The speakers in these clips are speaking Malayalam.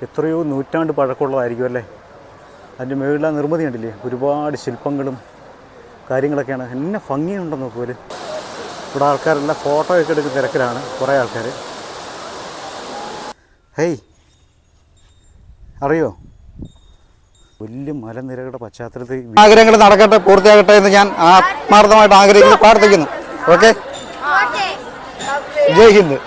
എത്രയോ നൂറ്റാണ്ട് പഴക്കമുള്ളതായിരിക്കും അല്ലേ. അതിൻ്റെ മുകളിലെ നിർമ്മിതി കണ്ടില്ലേ, ഒരുപാട് ശില്പങ്ങളും കാര്യങ്ങളൊക്കെയാണ്. എന്നെ ഭംഗിയുണ്ടെന്ന് നോക്കുമല്ലോ. ഇവിടെ ആൾക്കാരെല്ലാം ഫോട്ടോ ഒക്കെ എടുക്കുന്ന തിരക്കിലാണ് കുറേ ആൾക്കാർ. ഹേയ്, അറിയോ, വലിയ മലനിരകളുടെ പശ്ചാത്തലത്തിൽ ആഗ്രഹങ്ങൾ നടക്കട്ടെ, പൂർത്തിയാകട്ടെ എന്ന് ഞാൻ ആത്മാർത്ഥമായിട്ട് ആഗ്രഹിക്കുന്നു, പ്രാർത്ഥിക്കുന്നു. ഓക്കെ, ജയ് ഹിന്ദ്.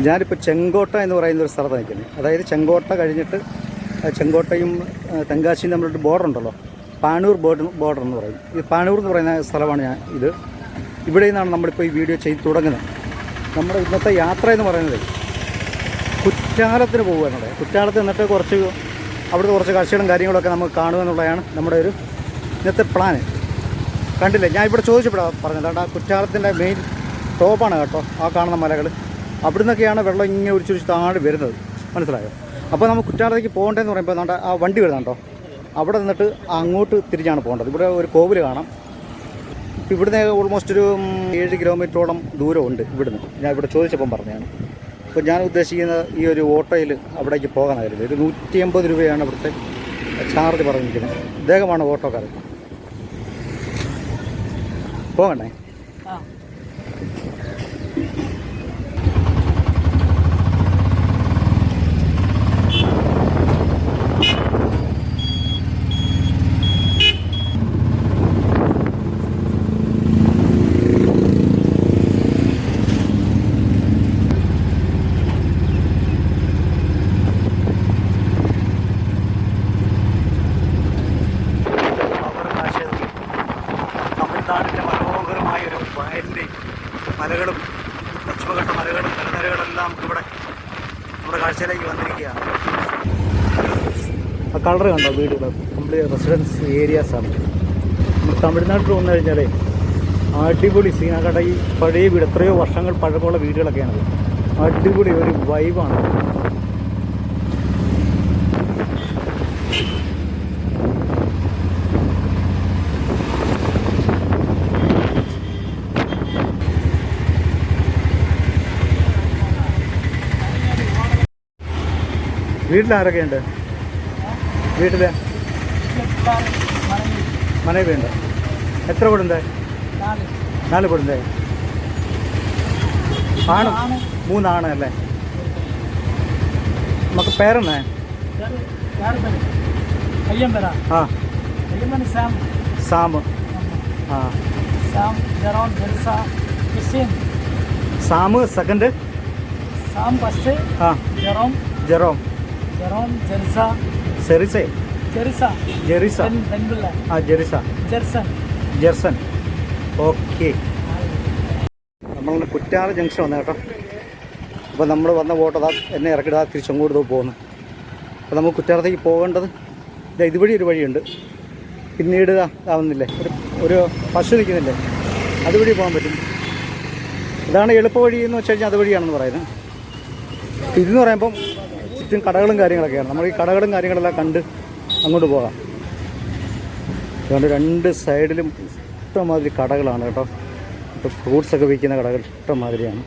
ഞാനിപ്പോൾ ചെങ്കോട്ട എന്ന് പറയുന്ന ഒരു സ്ഥലത്താണ് നിൽക്കുന്നത്. അതായത് ചെങ്കോട്ട കഴിഞ്ഞിട്ട് ചെങ്കോട്ടയും തെങ്കാശിയും തമ്മിലൊരു ബോർഡർ ഉണ്ടല്ലോ, പാനൂർ ബോർഡർ എന്ന് പറയും. ഈ പാനൂർ എന്ന് പറയുന്ന സ്ഥലമാണ് ഇത്. ഇവിടെ നിന്നാണ് നമ്മളിപ്പോൾ ഈ വീഡിയോ ചെയ്ത് തുടങ്ങുന്നത്. നമ്മുടെ ഇന്നത്തെ യാത്ര എന്ന് പറയുന്നത് കുറ്റാലത്തിന് പോകുകയാണ്. കുറ്റാലത്ത് നിന്നിട്ട് അവിടുത്തെ കുറച്ച് കാഴ്ചകളും കാര്യങ്ങളൊക്കെ നമുക്ക് കാണുക എന്നുള്ളതാണ് നമ്മുടെ ഒരു ഇന്നത്തെ പ്ലാന്. കണ്ടില്ലേ, ഞാൻ ഇവിടെ ചോദിച്ചപ്പോഴാണ് പറഞ്ഞത്, ആ കുറ്റാലത്തിൻ്റെ മെയിൻ ടോപ്പാണ് കേട്ടോ ആ കാണുന്ന മലകൾ. അവിടെ നിന്നൊക്കെയാണ് വെള്ളം ഇങ്ങനെ ഒഴിച്ചൊഴിച്ച് താഴെ വരുന്നത്, മനസ്സിലായോ? അപ്പോൾ നമുക്ക് കുറ്റാലത്തേക്ക് പോകേണ്ടതെന്ന് പറയുമ്പോൾ നമ്മുടെ ആ വണ്ടി വരുന്നുണ്ടോ, അവിടെ നിന്നിട്ട് അങ്ങോട്ട് തിരിച്ചാണ് പോകേണ്ടത്. ഇവിടെ ഒരു കോവിൽ കാണാം. ഇവിടുന്ന് ഓൾമോസ്റ്റ് ഒരു 7 കിലോമീറ്ററോളം ദൂരമുണ്ട് ഇവിടുന്ന്. ഞാൻ ഇവിടെ ചോദിച്ചപ്പം പറഞ്ഞതാണ്. അപ്പോൾ ഞാൻ ഉദ്ദേശിക്കുന്നത് ഈ ഒരു ഓട്ടോയിൽ അവിടേക്ക് പോകാനായിരുന്നു. ഒരു 150 രൂപയാണ് ഇവിടുത്തെ ചാർജ് പറഞ്ഞിരിക്കുന്നത്. ഇദ്ദേഹമാണ് ഓട്ടോക്കാരൻ. പോകണ്ടേ? തമിഴ്നാടിൻ്റെ മനോഹരമായൊരു വയലിൻ്റെ മലകളും പശ്ചിമഘട്ട മലകളും മലനിരകളെല്ലാം ഇവിടെ നമ്മുടെ കാഴ്ചയിലേക്ക് വന്നിരിക്കുകയാണ്. ആ കളർ കണ്ടോ, വീടുകൾ കംപ്ലീറ്റ് റെസിഡൻസ് ഏരിയാസാണ്. നമ്മൾ തമിഴ്നാട്ടിൽ വന്നു കഴിഞ്ഞാൽ അടിപൊളി സീനാകട. ഈ പഴയ വീട്, എത്രയോ വർഷങ്ങൾ പഴക്കമുള്ള വീടുകളൊക്കെയാണത്. അടിപൊളി ഒരു വൈബാണ്. വീട്ടിലാരൊക്കെയുണ്ട്? വീട്ടിൽ മനവിയുണ്ട്. എത്ര കൊടുന്തേ? 4 കൊടുന്തേ. ആണ് 3 ആണ് അല്ലേ? നമുക്ക് പേരെന്നേ? ആ, സാം. ആ, സാം സെക്കൻഡ്, ആ ജെറോം, ജെർസൺ. ഓക്കെ, നമ്മളിങ്ങനെ കുറ്റാല ജംഗ്ഷൻ വന്നു കേട്ടോ. അപ്പോൾ നമ്മൾ വന്ന ബോട്ട് അതാ എന്നെ ഇറക്കിയിട്ട് തിരിച്ചങ്ങോട്ട് പോകുന്നു. അപ്പോൾ നമുക്ക് കുറ്റാലത്തേക്ക് പോകേണ്ടത് ഇതുവഴി ഒരു വഴിയുണ്ട്. പിന്നീട് ആവുന്നില്ലേ, ഒരു പശു നിൽക്കുന്നില്ലേ, അതുവഴി പോകാൻ പറ്റും. ഇതാണ് എളുപ്പ വഴി എന്ന് വെച്ച് കഴിഞ്ഞാൽ അതുവഴിയാണെന്ന് പറയുന്നത്. ഇതെന്ന് പറയുമ്പം ചുറ്റും കടകളും കാര്യങ്ങളൊക്കെയാണ്. നമ്മൾ ഈ കടകളും കാര്യങ്ങളെല്ലാം കണ്ട് അങ്ങോട്ട് പോകാം. അതുകൊണ്ട് 2 സൈഡിലും ഇഷ്ടംമാതിരി കടകളാണ് കേട്ടോ. ഇപ്പോൾ ഫ്രൂട്ട്സൊക്കെ വിൽക്കുന്ന കടകൾ ഇഷ്ടംമാതിരിയാണ്.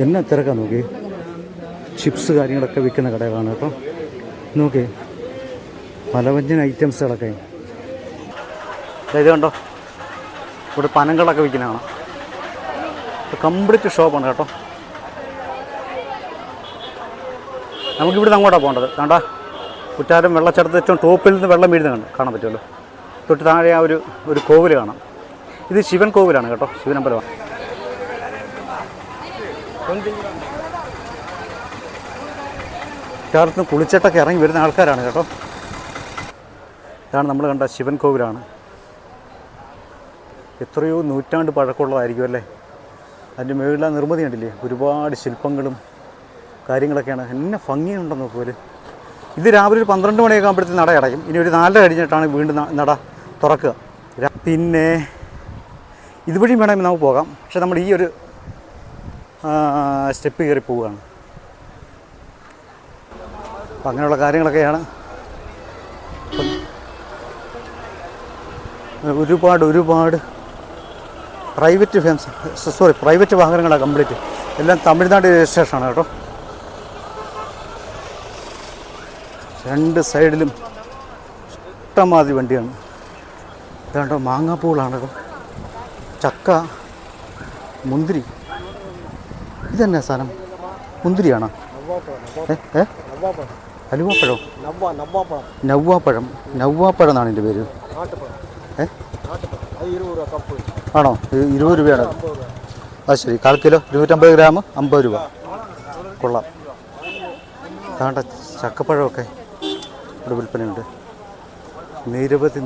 എന്നെ തിരക്കാൻ നോക്കി, ചിപ്സ് കാര്യങ്ങളൊക്കെ വിൽക്കുന്ന കടകളാണ് കേട്ടോ. നോക്കി പലവ്യഞ്ജന ഐറ്റംസുകളൊക്കെ. ഇത് കണ്ടോ, ഇവിടെ പനങ്ങളൊക്കെ വിൽക്കുന്നതാണ്. കംപ്ലീറ്റ് ഷോപ്പാണ് കേട്ടോ. നമുക്കിവിടുന്ന് അങ്ങോട്ടാണ് പോകേണ്ടത്. കണ്ടാ കുറ്റാലം വെള്ളച്ചാട്ടത്തിൽ ഏറ്റവും ടോപ്പിൽ നിന്ന് വെള്ളം വീഴുന്ന കാണാൻ പറ്റുമല്ലോ. തൊട്ട് താഴെ ആ ഒരു കോവിൽ കാണാം. ഇത് ശിവൻ കോവിലാണ് കേട്ടോ, ശിവനമ്പലമാണ്. കുറ്റാലത്ത് കുളിച്ചിട്ടൊക്കെ ഇറങ്ങി വരുന്ന ആൾക്കാരാണ് കേട്ടോ. ഇതാണ് നമ്മൾ കണ്ട ശിവൻ കോവിലാണ്. എത്രയോ നൂറ്റാണ്ട് പഴക്കമുള്ളതായിരിക്കും അല്ലേ. അതിൻ്റെ മുകളിലെ നിർമ്മിതി കണ്ടില്ലേ, ഒരുപാട് ശില്പങ്ങളും കാര്യങ്ങളൊക്കെയാണ്. എന്നെ ഭംഗിയുണ്ടെന്ന് നോക്കുമല്ലോ. ഇത് രാവിലെ ഒരു 12 മണിയൊക്കെ ആകുമ്പോഴത്തേക്ക് നട അടയ്ക്കും. ഇനി ഒരു 4 കഴിഞ്ഞിട്ടാണ് വീണ്ടും നട തുറക്കുക. പിന്നെ ഇതുവഴി വേണമെങ്കിൽ നമുക്ക് പോകാം. പക്ഷെ നമ്മൾ ഈ ഒരു സ്റ്റെപ്പ് കയറി പോവുകയാണ്. അപ്പം അങ്ങനെയുള്ള കാര്യങ്ങളൊക്കെയാണ്. ഒരുപാട് പ്രൈവറ്റ് വാഹനങ്ങളാണ് കംപ്ലീറ്റ്. എല്ലാം തമിഴ്നാട് രജിസ്ട്രേഷനാണ് കേട്ടോ. രണ്ട് സൈഡിലും ഇഷ്ടംമാതിരി വണ്ടിയാണ്. ഇതാണ്ടോ മാങ്ങാപ്പൂളാണ് കേട്ടോ, ചക്ക, മുന്തിരി. ഇതെന്നാ സാധനം? മുന്തിരിയാണോ? അലുവാപ്പഴം, നവ്വാപ്പഴം എന്നാണ് എൻ്റെ പേര്. ആണോ? 20 രൂപയാണ്. അത് ശരി. 1/4 കിലോ 250 ഗ്രാം 50 രൂപ. കൊള്ളാം. താണ്ട ചക്കപ്പഴമൊക്കെ ഇവിടെ വിൽപ്പനയുണ്ട്.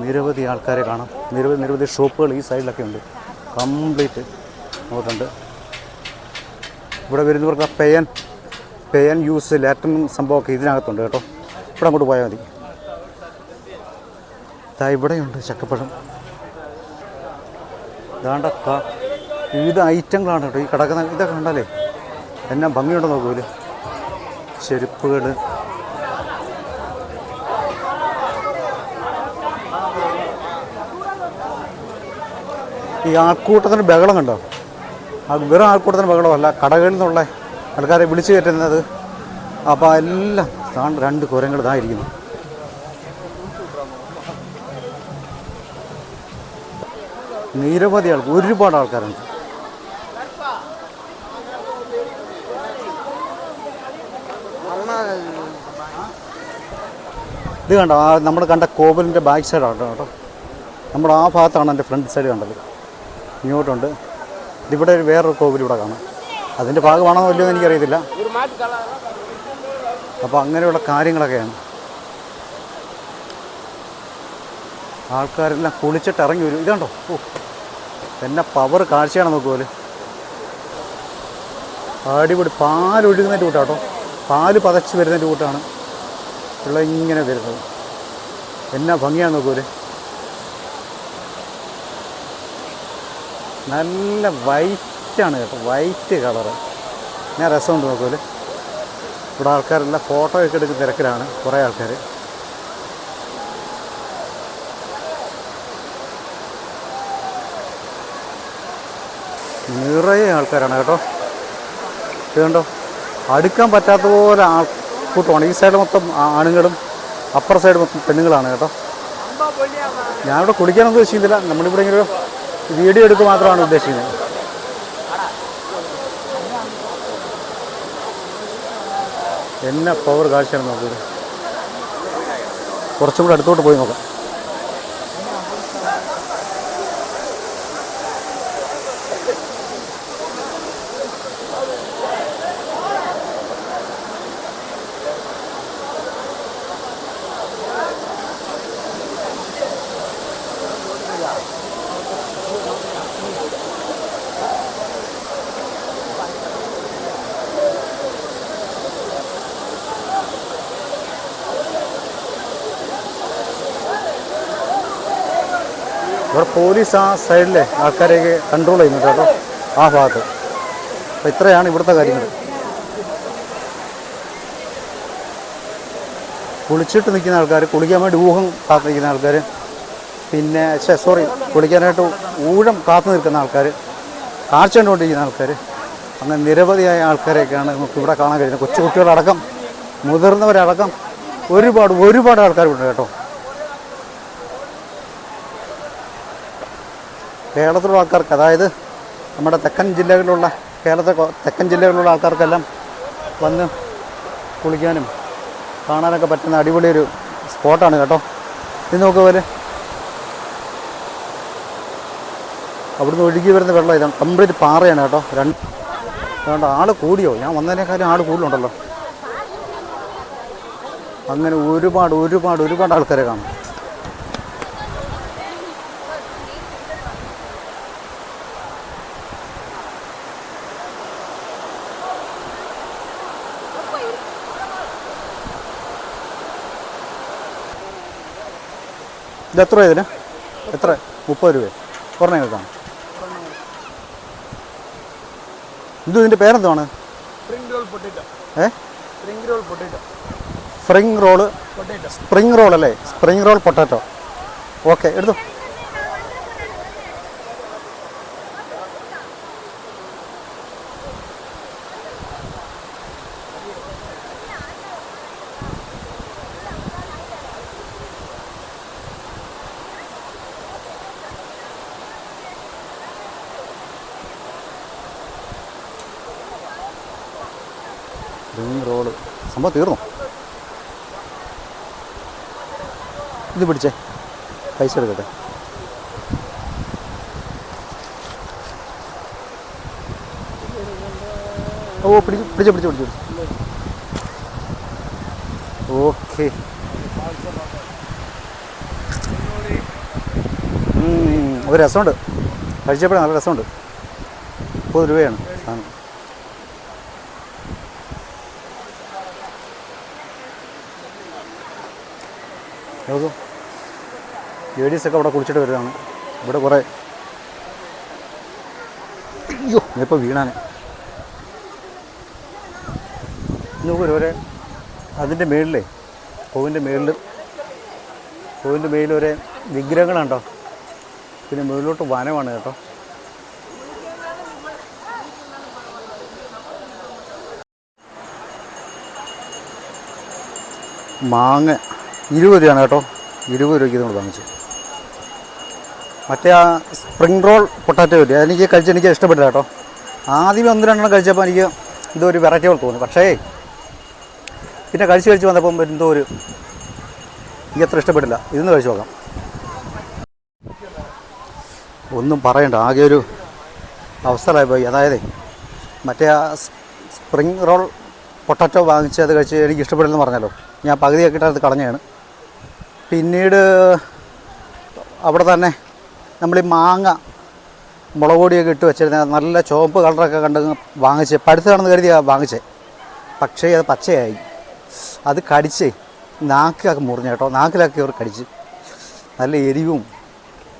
നിരവധി ആൾക്കാരെ കാണാം. നിരവധി ഷോപ്പുകൾ ഈ സൈഡിലൊക്കെ ഉണ്ട്. കംപ്ലീറ്റ് നോക്കുന്നുണ്ട്. ഇവിടെ വരുന്നവർക്ക് പേയൻ യൂസ് ലാറ്റം സംഭവമൊക്കെ ഇതിനകത്തുണ്ട് കേട്ടോ. ഇവിടെ അങ്ങോട്ട് പോയാൽ മതി. ഇവിടെയുണ്ട് ചക്കപ്പഴം. ഇതാണ്ട വിവിധ ഐറ്റങ്ങളാണ് കേട്ടോ ഈ കിടക്കുന്ന. ഇതൊക്കെ കണ്ടാലേ എന്നാ ഭംഗിയുണ്ടോ നോക്കൂല്. ചെരുപ്പുകൾ, ഈ ആൾക്കൂട്ടത്തിന് ബഹളം കണ്ടോ? വെറും ആൾക്കൂട്ടത്തിന് ബഹളമല്ല, കടകളിൽ നിന്നുള്ള ആൾക്കാരെ വിളിച്ചു കയറ്റുന്നത്. അപ്പോൾ എല്ലാം 2 കുരങ്ങൾ ഇതായിരിക്കുന്നു. നിരവധി ഒരുപാട് ആൾക്കാരുണ്ട്. ഇത് കണ്ടോ, നമ്മൾ കണ്ട കോവിലിൻ്റെ ബാക്ക് സൈഡാണ് കേട്ടോ. നമ്മുടെ ആ ഭാഗത്താണ് എൻ്റെ ഫ്രണ്ട് സൈഡ് കണ്ടത്. ഇങ്ങോട്ടുണ്ട്. ഇതിവിടെ വേറൊരു കോവിൽ ഇവിടെ കാണാം. അതിൻ്റെ ഭാഗമാണോ ഇല്ലയോ എന്ന് എനിക്കറിയത്തില്ല. അപ്പോൾ അങ്ങനെയുള്ള കാര്യങ്ങളൊക്കെയാണ്. ആൾക്കാരെല്ലാം കുളിച്ചിട്ട് ഇറങ്ങി വരും. ഇതുണ്ടോ, എന്നെ പവർ കാഴ്ചയാണ് നോക്കുപോലെ. അടിപൊളി. പാലൊഴുകുന്നതിൻ്റെ കൂട്ടാട്ടോ, പാല് പതച്ച് വരുന്നതിൻ്റെ കൂട്ടാണ് ഉള്ള ഇങ്ങനെ വരുന്നത്. എന്നാ ഭംഗിയാണ് നോക്കൂലെ. നല്ല വൈറ്റാണ് കേട്ടോ, വൈറ്റ് കളറ്. ഞാൻ രസമുണ്ട് നോക്കൂലെ. ഇവിടെ ആൾക്കാരെല്ലാം ഫോട്ടോയൊക്കെ എടുക്കുന്ന തിരക്കിലാണ് കുറേ ആൾക്കാർ. നിറയെ ആൾക്കാരാണ് കേട്ടോ. ഇതുകൊണ്ടോ അടുക്കാൻ പറ്റാത്ത പോലെ ആൾക്കൂട്ടമാണ്. ഈ സൈഡ് മൊത്തം ആണുങ്ങളും അപ്പുറ സൈഡ് മൊത്തം പെണ്ണുങ്ങളാണ് കേട്ടോ. ഞാനിവിടെ കുളിക്കാനൊന്നും ഉദ്ദേശിക്കുന്നില്ല. നമ്മളിവിടെ ഇങ്ങനെ വീഡിയോ എടുക്കുക മാത്രമാണ് ഉദ്ദേശിക്കുന്നത്. എന്നെ പവർ കാഴ്ചയാണ് നോക്കുന്നത്. കുറച്ചും കൂടെ അടുത്തോട്ട് പോയി നോക്കാം. ഇവിടെ പോലീസ് ആ സൈഡിലെ ആൾക്കാരെയൊക്കെ കൺട്രോൾ ചെയ്യുന്നുണ്ട് കേട്ടോ, ആ ഭാഗത്ത്. അപ്പോൾ ഇത്രയാണ് ഇവിടുത്തെ കാര്യങ്ങൾ. കുളിച്ചിട്ട് നിൽക്കുന്ന ആൾക്കാർ, കുളിക്കാൻ വേണ്ടി ഊഹം കാത്തു നിൽക്കുന്ന ആൾക്കാർ, പിന്നെ കുളിക്കാനായിട്ട് ഊഴം കാത്തു നിൽക്കുന്ന ആൾക്കാർ, കാഴ്ച കണ്ടുകൊണ്ടിരിക്കുന്ന ആൾക്കാർ, അങ്ങനെ നിരവധിയായ ആൾക്കാരെയൊക്കെയാണ് നമുക്ക് ഇവിടെ കാണാൻ കഴിയുന്നത്. കൊച്ചു കുട്ടികളടക്കം മുതിർന്നവരടക്കം ഒരുപാട് ആൾക്കാരുണ്ട് കേട്ടോ. കേരളത്തിലുള്ള ആൾക്കാർക്ക്, അതായത് നമ്മുടെ തെക്കൻ ജില്ലകളിലുള്ള ആൾക്കാർക്കെല്ലാം വന്ന് കുളിക്കാനും കാണാനൊക്കെ പറ്റുന്ന അടിപൊളിയൊരു സ്പോട്ടാണ് കേട്ടോ. ഇത് നോക്കുക പോലെ അവിടുന്ന് ഒഴുകി വരുന്ന വെള്ളം ഇതാണ്. കംപ്ലീറ്റ് പാറയാണ് കേട്ടോ. അതുകൊണ്ട് ആൾ കൂടിയോ? ഞാൻ വന്നതിനേക്കാളും ആൾ കൂടുതലുണ്ടല്ലോ. അങ്ങനെ ഒരുപാട് ആൾക്കാരെ കാണും. ഇതെത്ര ഇതിന്? എത്ര? 30 രൂപ ഒരെണ്ണം കേൾക്കാണ്. ഇതിൻ്റെ പേരെന്താണ്? സ്പ്രിങ് റോൾ അല്ലേ? Spring roll potato. ഓക്കെ, എടുത്തു. സ്പ്രിങ് റോള് സംഭവം തീർന്നു. ഇത് പിടിച്ചേ, പൈസ എടുക്കട്ടെ. ഓ, പിടിച്ചു. ഓക്കെ. ഒരു രസമുണ്ട്, കഴിച്ചപ്പോഴേ നല്ല രസമുണ്ട്. 30 രൂപയാണ് സാധനം. നോക്കൂ, ലേഡീസൊക്കെ അവിടെ കുളിച്ചിട്ട് വരുന്നതാണ്. ഇവിടെ കുറേ ഇപ്പോൾ വീണാൻ നോക്കൂ. ഒരേ അതിൻ്റെ മേളിലേ പൂവിൻ്റെ മേളിൽ ഒരേ വിഗ്രഹങ്ങളുണ്ടോ. പിന്നെ മുകളിലോട്ട് വനമാണ് കേട്ടോ. മാങ്ങ 20 രൂപയാണ് കേട്ടോ. 20 രൂപയ്ക്ക് നമ്മൾ വാങ്ങിച്ചു. മറ്റേ ആ സ്പ്രിങ് റോൾ പൊട്ടാറ്റോ ഇല്ലേ, എനിക്ക് ഇഷ്ടപ്പെട്ടില്ല കേട്ടോ. ആദ്യമേ 1-2 കഴിച്ചപ്പോൾ എനിക്ക് ഇതൊരു വെറൈറ്റി പോലെ തോന്നി. പക്ഷേ പിന്നെ കഴിച്ച് വന്നപ്പം എന്തോ എനിക്ക് അത്ര ഇഷ്ടപ്പെട്ടില്ല. ഇതൊന്ന് കഴിച്ച് നോക്കാം. ഒന്നും പറയണ്ട, ആകെ ഒരു അവസ്ഥയിലായി പോയി. അതായത് മറ്റേ ആ സ്പ്രിങ് റോൾ പൊട്ടാറ്റോ വാങ്ങിച്ച് അത് കഴിച്ച് എനിക്ക് ഇഷ്ടപ്പെടില്ലെന്ന് പറഞ്ഞല്ലോ. ഞാൻ പകുതിയാക്കിയിട്ട് അത് കളഞ്ഞാണ്. പിന്നീട് അവിടെ തന്നെ നമ്മൾ ഈ മാങ്ങ മുളക് പൊടിയൊക്കെ ഇട്ട് വെച്ചിരുന്ന നല്ല ചുവപ്പ് കളറൊക്കെ കണ്ട് വാങ്ങിച്ച് പഴുത്തതാണെന്ന് കരുതിയാണ് വാങ്ങിച്ചത്. പക്ഷേ അത് പച്ചയായി. അത് കടിച്ച് നാക്കിലൊക്കെ മുറിഞ്ഞു കേട്ടോ. നാക്കിലൊക്കെ അവർ കടിച്ച് നല്ല എരിവും.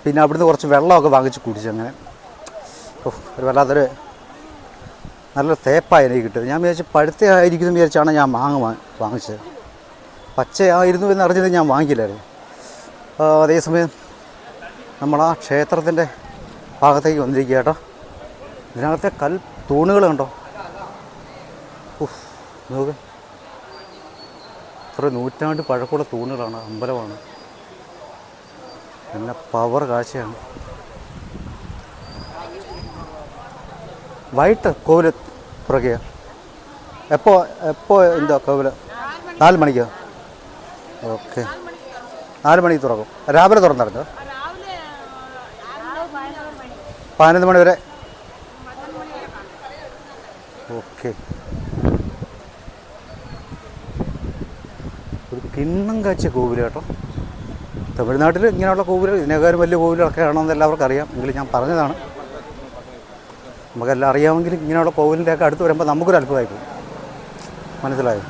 പിന്നെ അവിടുന്ന് കുറച്ച് വെള്ളമൊക്കെ വാങ്ങിച്ച് കുടിച്ചു. അങ്ങനെ ഒരു വല്ലാത്തൊരു നല്ല തേപ്പായി എനിക്ക് കിട്ടിയത്. ഞാൻ വിചാരിച്ചു പഴുത്തയായിരിക്കുന്നു വിചാരിച്ചാണ് ഞാൻ മാങ്ങ വാങ്ങിച്ചത്. പച്ചയായിരുന്നു എന്ന് അറിഞ്ഞത് ഞാൻ വാങ്ങിക്കില്ലായിരുന്നു. അതേസമയം നമ്മൾ ആ ക്ഷേത്രത്തിൻ്റെ ഭാഗത്തേക്ക് വന്നിരിക്കുക കേട്ടോ. ഇതിനകത്തെ തൂണുകൾ കണ്ടോ. നോക്ക്, ഇത്ര നൂറ്റാണ്ട് പഴക്കമുള്ള തൂണുകളാണ്. അമ്പലമാണ്. പിന്നെ പവർ കാഴ്ചയാണ്. വൈകിട്ട് കോവിൽ തുറക്കുക. എപ്പോൾ എന്താ കോവിൽ? 4 മണിക്കോ? ഓക്കെ, 4 മണിക്ക് തുറക്കും. രാവിലെ തുറന്നിറങ്ങോ? 11 മണി വരെ. ഓക്കെ. ഒരു കിണ്ണം കാഴ്ച കോവിൽ കേട്ടോ. തമിഴ്നാട്ടിൽ ഇങ്ങനെയുള്ള കോവിൽ ഇതിനേക്കാളും വലിയ കോവിലൊക്കെ ആണെന്ന് എല്ലാവർക്കും അറിയാം. എങ്കിലും ഞാൻ പറഞ്ഞതാണ്. നമുക്കെല്ലാം അറിയാമെങ്കിലും ഇങ്ങനെയുള്ള കോവിലിൻ്റെയൊക്കെ അടുത്ത് വരുമ്പോൾ നമുക്കൊരു അത്ഭുതമായി പോകും. മനസ്സിലായോ?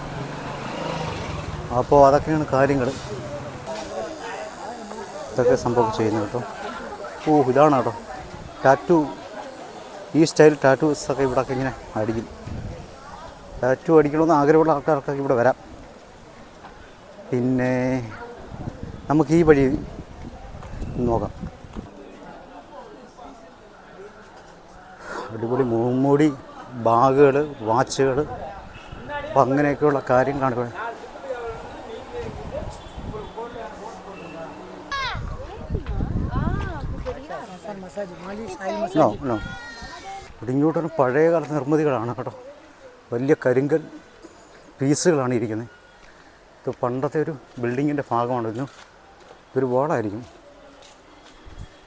അപ്പോൾ അതൊക്കെയാണ് കാര്യങ്ങൾ. ഇതൊക്കെ സംഭവം ചെയ്യുന്നത് കേട്ടോ. ഇതാണ് കേട്ടോ ടാറ്റു. ഈ സ്റ്റൈൽ ടാറ്റൂസൊക്കെ ഇവിടെയൊക്കെ ഇങ്ങനെ അടിക്കും. ടാറ്റു അടിക്കണമെന്ന് ആഗ്രഹമുള്ള ആൾക്കാർക്കൊക്കെ ഇവിടെ വരാം. പിന്നെ നമുക്ക് ഈ വഴി നോക്കാം. അടിപൊളി മുഖംമൂടി, ബാഗുകൾ, വാച്ചുകൾ, അപ്പം അങ്ങനെയൊക്കെയുള്ള കാര്യം കാണുക. ഇങ്ങോട്ടൊരു പഴയ കാലത്ത് നിർമ്മിതികളാണ് കേട്ടോ. വലിയ കരിങ്കൽ പീസുകളാണ് ഇരിക്കുന്നത്. ഇത് പണ്ടത്തെ ഒരു ബിൽഡിങ്ങിൻ്റെ ഭാഗമാണ്. ഇതൊരു വാളായിരിക്കും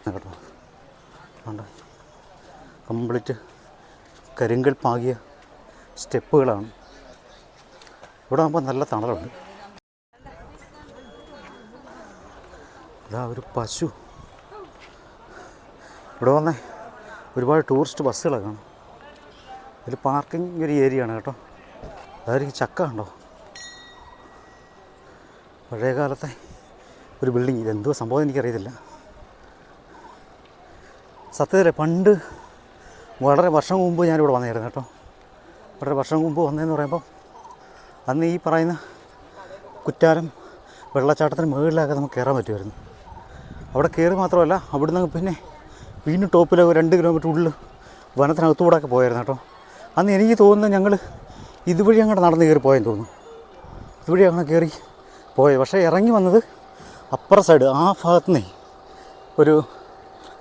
കേട്ടോ. കണ്ടോ, കംപ്ലീറ്റ് കരിങ്കൽ പാകിയ സ്റ്റെപ്പുകളാണ്. ഇവിടെ ആകുമ്പോൾ നല്ല തണലുണ്ട്. ഇതാ ഒരു പശു. ഇവിടെ വന്നേ ഒരുപാട് ടൂറിസ്റ്റ് ബസ്സുകളൊക്കെ കാണും. ഇതിൽ പാർക്കിംഗ് ഒരു ഏരിയയാണ് കേട്ടോ. അതായിരിക്കും ചക്ക കണ്ടോ. പഴയ കാലത്തെ ഒരു ബിൽഡിങ്. ഇതെന്തോ സംഭവം എനിക്കറിയത്തില്ല. സത്യത്തിലെ പണ്ട് വളരെ വർഷം മുമ്പ് ഞാനിവിടെ വന്നായിരുന്നു കേട്ടോ. വളരെ വർഷം മുമ്പ് വന്നതെന്ന് പറയുമ്പോൾ അന്ന് ഈ പറയുന്ന കുറ്റാലം വെള്ളച്ചാട്ടത്തിന് മുകളിലൊക്കെ നമുക്ക് കയറാൻ പറ്റുമായിരുന്നു. അവിടെ കയറി മാത്രമല്ല, അവിടുന്ന് പിന്നെ വീണ്ടും ടോപ്പിൽ 2 കിലോമീറ്റർ ഉള്ളിൽ വനത്തിനകത്തുകൂടെ ഒക്കെ പോയായിരുന്നു കേട്ടോ. അന്ന് എനിക്ക് തോന്നുന്നത് ഞങ്ങൾ ഇതുവഴി അങ്ങോട്ട് നടന്ന് കയറി പോയെന്ന് തോന്നുന്നു. ഇതുവഴി അങ്ങനെ കയറി പോയത്. പക്ഷേ ഇറങ്ങി വന്നത് അപ്പുറ സൈഡ് ആ ഭാഗത്തുനിന്നേ ഒരു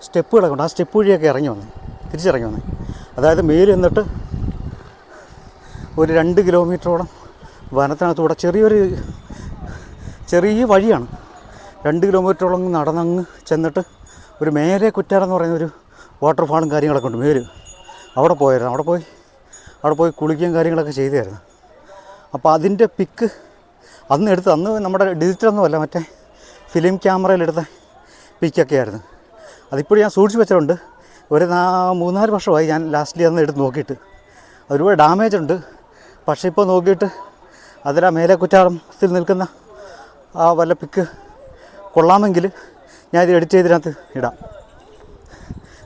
സ്റ്റെപ്പുകളൊക്കെ ഉണ്ട്. ആ സ്റ്റെപ്പ് വഴിയൊക്കെ ഇറങ്ങി വന്നേ, തിരിച്ചിറങ്ങി വന്നേ. അതായത് മേലിൽ നിന്നിട്ട് ഒരു 2 കിലോമീറ്ററോളം വനത്തിനകത്തൂടെ ചെറിയ വഴിയാണ്. 2 കിലോമീറ്ററോളം നടന്നങ്ങ് ചെന്നിട്ട് ഒരു മേലെ കുറ്റാലം എന്ന് പറയുന്ന ഒരു വാട്ടർഫാളും കാര്യങ്ങളൊക്കെ ഉണ്ട് മേല്. അവിടെ പോയായിരുന്നു. അവിടെ പോയി കുളിക്കുകയും കാര്യങ്ങളൊക്കെ ചെയ്തായിരുന്നു. അപ്പോൾ അതിൻ്റെ പിക്ക് അന്ന് നമ്മുടെ ഡിജിറ്റലൊന്നുമല്ല, മറ്റേ ഫിലിം ക്യാമറയിലെടുത്ത പിക്കൊക്കെ ആയിരുന്നു. അതിപ്പോഴും ഞാൻ സൂക്ഷിച്ച് വെച്ചിട്ടുണ്ട്. ഒരു 3-4 വർഷമായി ഞാൻ ലാസ്റ്റ്ലി അന്ന് എടുത്ത് നോക്കിയിട്ട്. ഒരുപാട് ഡാമേജ് ഉണ്ട്. പക്ഷേ ഇപ്പോൾ നോക്കിയിട്ട് അതിൽ ആ മേലെ കുറ്റാലത്തിൽ നിൽക്കുന്ന ആ വല്ല പിക്ക് കൊള്ളാമെങ്കിൽ ഞാൻ ഇത് എഡിറ്റ് ചെയ്തിനകത്ത് ഇടാം.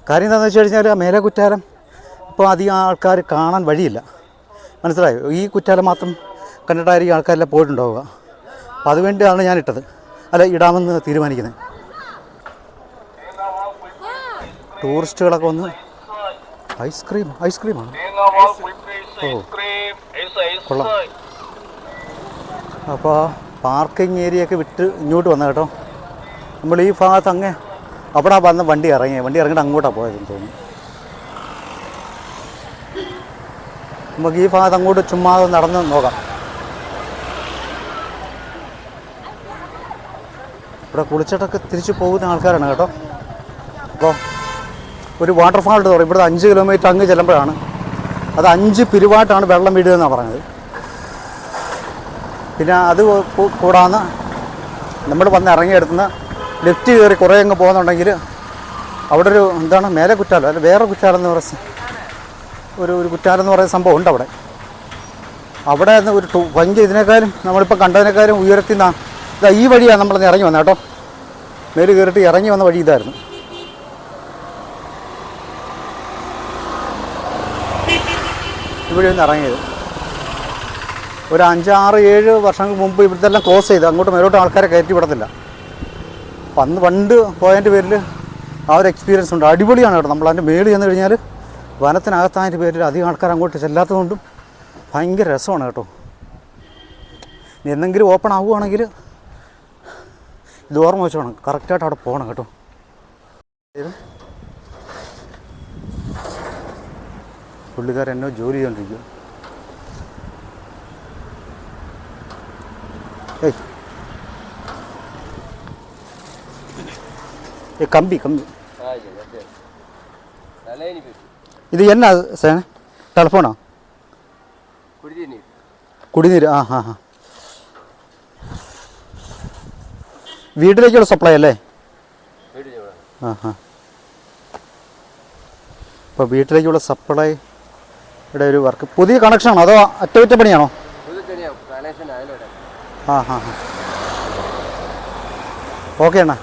കാര്യം എന്താണെന്ന് വെച്ച് കഴിഞ്ഞാൽ ആ മേലെ കുറ്റാലം ഇപ്പോൾ അധികം ആൾക്കാർ കാണാൻ വഴിയില്ല. മനസ്സിലായോ? ഈ കുറ്റാലം മാത്രം കണ്ടിട്ടായിരിക്കും ആൾക്കാരെല്ലാം പോയിട്ടുണ്ടാവുക. അപ്പോൾ അതുവേണ്ടിയാണ് ഞാൻ ഇട്ടത്, ഇടാമെന്ന് തീരുമാനിക്കുന്നത്. ടൂറിസ്റ്റുകളൊക്കെ വന്ന് ഐസ്ക്രീമാണ്. ഓ കൊള്ളാം. അപ്പോൾ പാർക്കിംഗ് ഏരിയയൊക്കെ വിട്ട് ഇങ്ങോട്ട് വന്ന കേട്ടോ. നമ്മൾ ഈ ഭാഗത്ത് അവിടെ വന്ന് വണ്ടി ഇറങ്ങിയിട്ട് അങ്ങോട്ടാണ് പോയതെന്ന് തോന്നുന്നു. നമുക്ക് ഈ ഭാഗത്ത് അങ്ങോട്ട് ചുമ്മാ നടന്ന് നോക്കാം. ഇവിടെ കുളിച്ചിട്ടൊക്കെ തിരിച്ച് പോകുന്ന ആൾക്കാരാണ് കേട്ടോ. അപ്പോൾ ഒരു വാട്ടർഫാൾ ഉണ്ട് പറയും. ഇവിടുത്തെ 5 കിലോമീറ്റർ അങ്ങ് ചെല്ലുമ്പോഴാണ് അത് 5 പിരിവായിട്ടാണ് വെള്ളം വീടുക എന്നാണ് പറഞ്ഞത്. പിന്നെ അത് കൂടാതെ നമ്മൾ വന്ന് ഇറങ്ങിയെടുത്തുന്ന ലെഫ്റ്റ് കയറി കുറേ അങ്ങ് പോകുന്നുണ്ടെങ്കിൽ അവിടെ ഒരു മേലെ കുറ്റാലം അല്ല വേറെ കുറ്റാലം എന്ന് പറയുന്ന ഒരു കുറ്റാലം എന്ന് പറയുന്ന സംഭവം ഉണ്ട് അവിടെ. അവിടെ ഒരു ഭയങ്കര ഇതിനേക്കാളും നമ്മളിപ്പോൾ കണ്ടതിനേക്കാളും ഉയരത്തിൽ നിന്നാണ് ഈ വഴിയാണ് നമ്മളൊന്ന് ഇറങ്ങി വന്നത് കേട്ടോ. മേല് കയറിയിട്ട് ഇറങ്ങി വന്ന വഴി ഇതായിരുന്നു. ഇവിടെ ഒന്ന് ഇറങ്ങിയത് ഒരു 5-6-7 വർഷങ്ങൾക്ക് മുമ്പ് ഇവിടുത്തെ എല്ലാം ക്ലോസ് ചെയ്ത് അങ്ങോട്ട് മേലോട്ട് ആൾക്കാരെ കയറ്റി വിടത്തില്ല. അപ്പം അന്ന് പണ്ട് പോയതിൻ്റെ പേരിൽ ആ ഒരു എക്സ്പീരിയൻസ് ഉണ്ട്. അടിപൊളിയാണ് കേട്ടോ. നമ്മളതിൻ്റെ മേളിൽ ചെന്ന് കഴിഞ്ഞാൽ വനത്തിനകത്തതിൻ്റെ പേരിൽ അധികം ആൾക്കാർ അങ്ങോട്ട് ചെല്ലാത്തതുകൊണ്ടും ഭയങ്കര രസമാണ് കേട്ടോ. എന്തെങ്കിലും ഓപ്പൺ ആവുകയാണെങ്കിൽ ഇത് ഓർമ്മ വെച്ചോണം, കറക്റ്റായിട്ട് അവിടെ പോകണം കേട്ടോ. പുള്ളിക്കാരെന്നോ ജോലി ചെയ്തുകൊണ്ടിരിക്കുക. കമ്പി ഇത് എന്നാ സേന ടെലഫോണോ? കുടിനീര്. വീട്ടിലേക്കുള്ള സപ്ലൈ അല്ലേ? ഇപ്പോൾ വീട്ടിലേക്കുള്ള സപ്ലൈയുടെ ഒരു വർക്ക്. പുതിയ കണക്ഷനാണോ അതോ അറ്റകുറ്റപ്പണിയാണോ? ഓക്കെ അണ്ണാ.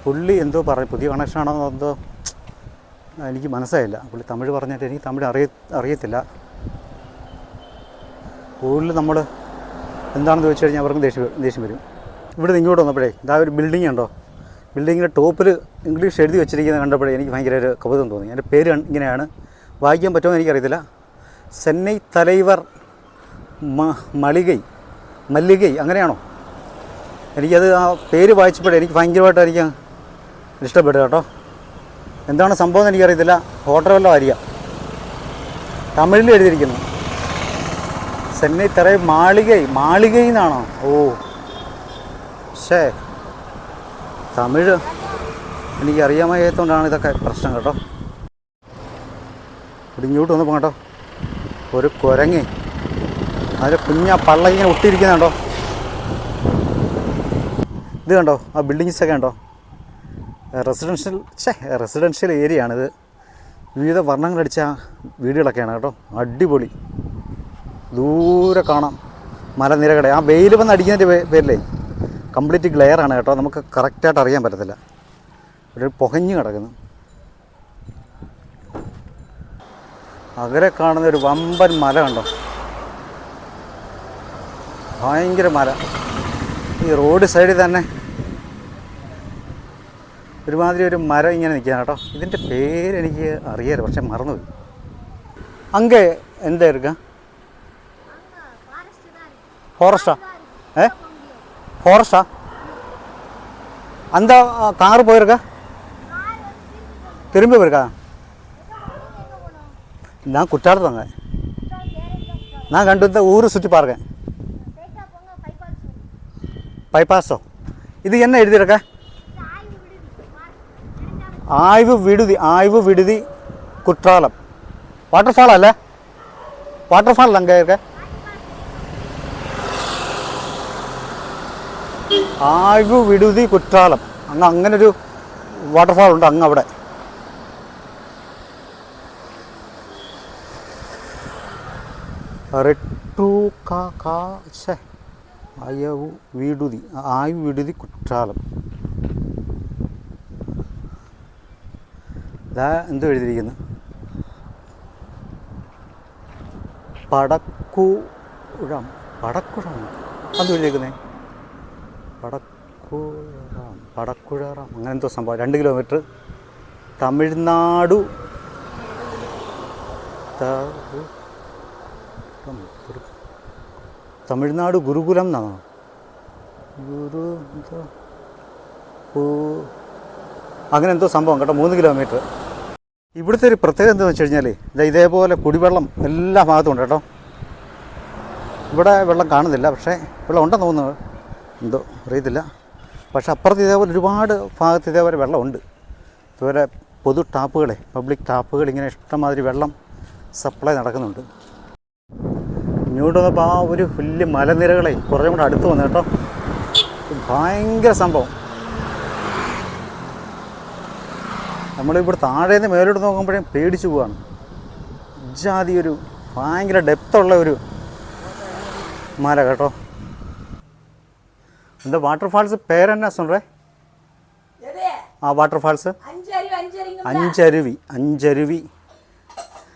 പുള്ളി എന്തോ പറയും, പുതിയ കണക്ഷനാണോ എന്തോ എനിക്ക് മനസ്സിലായില്ല. പുള്ളി തമിഴ് പറഞ്ഞിട്ട് എനിക്ക് തമിഴ് അറിയത്തില്ല. കൂടുതൽ നമ്മൾ എന്താണെന്ന് ചോദിച്ചു കഴിഞ്ഞാൽ അവർക്ക് ദേഷ്യം വരും. ഇവിടെ ഇങ്ങോട്ട് വന്നപ്പോഴേ ഇതാ ഒരു ബിൽഡിംഗ് ഉണ്ടോ, ബിൽഡിങ്ങിൻ്റെ ടോപ്പിൽ ഇംഗ്ലീഷ് എഴുതി വെച്ചിരിക്കുന്നത് കണ്ടപ്പോഴേ എനിക്ക് ഭയങ്കര ഒരു കൗതുകം തോന്നി. എൻ്റെ പേര് ഇങ്ങനെയാണ്, വായിക്കാൻ പറ്റുമോ എന്ന് എനിക്കറിയത്തില്ല. ചെന്നൈ തലൈവർ മല്ലികൈ അങ്ങനെയാണോ? എനിക്കത് ആ പേര് വായിച്ചപ്പോഴേ എനിക്ക് ഭയങ്കരമായിട്ട് എനിക്ക് ഇഷ്ടപ്പെട്ടു കേട്ടോ. എന്താണ് സംഭവം എന്ന് എനിക്കറിയത്തില്ല. ഹോട്ടൽ വല്ലതും ആയിരിക്കാം. തമിഴിൽ എഴുതിയിരിക്കുന്നു ചെന്നൈ തലൈ മാളികൈ എന്നാണോ? ഓ ശേ, തമിഴ് എനിക്കറിയാമായതുകൊണ്ടാണ് ഇതൊക്കെ പ്രശ്നം കേട്ടോ. ഇങ്ങോട്ട് വന്നപ്പോൾ കേട്ടോ ഒരു കുരങ്ങി അതിൻ്റെ പള്ള ഇങ്ങനെ ഒട്ടിയിരിക്കുന്നുണ്ടോ? ഇത് കണ്ടോ, ആ ബിൽഡിങ്സൊക്കെ ഉണ്ടോ? റെസിഡൻഷ്യൽ ഏരിയ ആണിത്. വിവിധ വർണ്ണങ്ങളടിച്ച വീടുകളൊക്കെയാണ് കേട്ടോ. അടിപൊളി. ദൂരെ കാണാം മലനിരകളുടെ ആ വെയിൽ വന്ന് അടിക്കുന്നതിൻ്റെ പേരിലേ കംപ്ലീറ്റ് ഗ്ലെയറാണ് കേട്ടോ. നമുക്ക് കറക്റ്റായിട്ട് അറിയാൻ പറ്റത്തില്ല. ഒരു പുകഞ്ഞ് കിടക്കുന്നു. അകലെ കാണുന്ന ഒരു വമ്പൻ മല കണ്ടോ? ഭയങ്കര മല. ഈ റോഡ് സൈഡിൽ തന്നെ ഒരുമാതിരി ഒരു മരം ഇങ്ങനെ നിൽക്കുകയാണ് കേട്ടോ. ഇതിൻ്റെ പേരെനിക്ക് അറിയാലോ, പക്ഷെ മറന്നുപോയി. അങ്ങ് എന്താ എടുക്കുക? ഫോറസ്റ്റാ? ഫോറസ്റ്റാ? എന്താ കാറ് പോயிருക്ക? തിരുമ്പി പോயிருക്കാ? ഞാൻ കുറ്റാടത്ത് തങ്ങ ഞാൻ കണ്ടു ഊര് ചുറ്റി പാർക്ക ബൈപ്പാസോ? ഇത് എന്നെ എഴുതിയെടുക്ക? ആയ്വ് വിടുതി കുற்றாலம். വാട്ടർഫാൾ അല്ലേ? വാട്ടർഫാൾ അങ്ങ് ആയ്വ് വിടുതി കുற்றாலம். അങ്ങനൊരു വാട്ടർഫാൾ ഉണ്ട് അങ്ങ് അവിടെ. ആയ്വ് വിടുതി കുற்றாலம். ഇതാ എന്തോ എഴുതിയിരിക്കുന്നു, പടക്കുഴം. അത് എഴുതിയിരിക്കുന്നേ പടക്കുഴറാം അങ്ങനെ എന്തോ സംഭവം. 2 കിലോമീറ്റർ. തമിഴ്നാട് ഗുരുകുലം എന്നാണോ? അങ്ങനെ എന്തോ സംഭവം കേട്ടോ. 3 കിലോമീറ്റർ. ഇവിടുത്തെ ഒരു പ്രത്യേകത എന്താണെന്ന് വെച്ച് കഴിഞ്ഞാൽ ഇതേപോലെ കുടിവെള്ളം എല്ലാ ഭാഗത്തും ഉണ്ട് കേട്ടോ. ഇവിടെ വെള്ളം കാണുന്നില്ല, പക്ഷേ വെള്ളം ഉണ്ടെന്ന് തോന്നുന്നു, എന്തോ അറിയത്തില്ല. പക്ഷെ അപ്പുറത്ത് ഇതേപോലെ ഒരുപാട് ഭാഗത്ത് ഇതേപോലെ വെള്ളമുണ്ട്. ഇതുപോലെ പൊതു ടാപ്പുകളെ, പബ്ലിക് ടാപ്പുകൾ ഇങ്ങനെ ഇഷ്ടംമാതിരി വെള്ളം സപ്ലൈ നടക്കുന്നുണ്ട്. ഇങ്ങോട്ട് വന്നപ്പോൾ ആ ഒരു വലിയ മലനിരകളെ കുറച്ചും കൂടെ അടുത്ത് വന്നു കേട്ടോ. ഭയങ്കര സംഭവം. നമ്മളിവിടെ താഴേന്ന് മേലോട്ട് നോക്കുമ്പോഴേ പേടിച്ചു പോവാണ്. ജാതി ഒരു ഭയങ്കര ഡെപ്തുള്ള ഒരു മല കേട്ടോ. എന്താ വാട്ടർഫാൾസ് പേരെന്നാ സൊല്ലേ? ആ വാട്ടർഫാൾസ് അഞ്ചരുവി.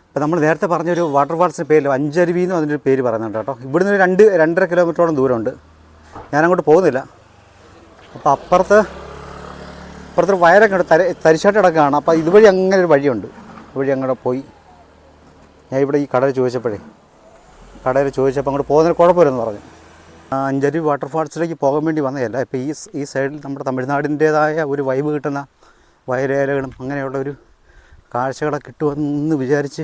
ഇപ്പം നമ്മൾ നേരത്തെ പറഞ്ഞൊരു വാട്ടർഫാൾസിൻ്റെ പേരിൽ അഞ്ചരുവി എന്ന് അതിൻ്റെ പേര് പറയുന്നുണ്ട് കേട്ടോ. ഇവിടുന്ന് 2-2.5 കിലോമീറ്ററോളം ദൂരമുണ്ട്. ഞാനങ്ങോട്ട് പോകുന്നില്ല. അപ്പോൾ അപ്പുറത്തൊരു വയറൊക്കെ ഉണ്ട്, തരിശായിട്ട് കിടക്കുകയാണ്. അപ്പോൾ ഇതുവഴി അങ്ങനെ ഒരു വഴിയുണ്ട്. ഇതുവഴി അങ്ങോട്ട് പോയി ഞാൻ ഇവിടെ ഈ കടയിൽ ചോദിച്ചപ്പോൾ അങ്ങോട്ട് പോകുന്നതിന് കുഴപ്പമില്ലെന്ന് പറഞ്ഞു. അഞ്ചരുവി വാട്ടർഫാൾസിലേക്ക് പോകാൻ വേണ്ടി വന്നതല്ല. ഇപ്പോൾ ഈ സൈഡിൽ നമ്മുടെ തമിഴ്നാടിൻ്റേതായ ഒരു വൈബ് കിട്ടുന്ന വയലേലകളും അങ്ങനെയുള്ള ഒരു കാഴ്ചകളൊക്കെ കിട്ടുമെന്ന് വിചാരിച്ച്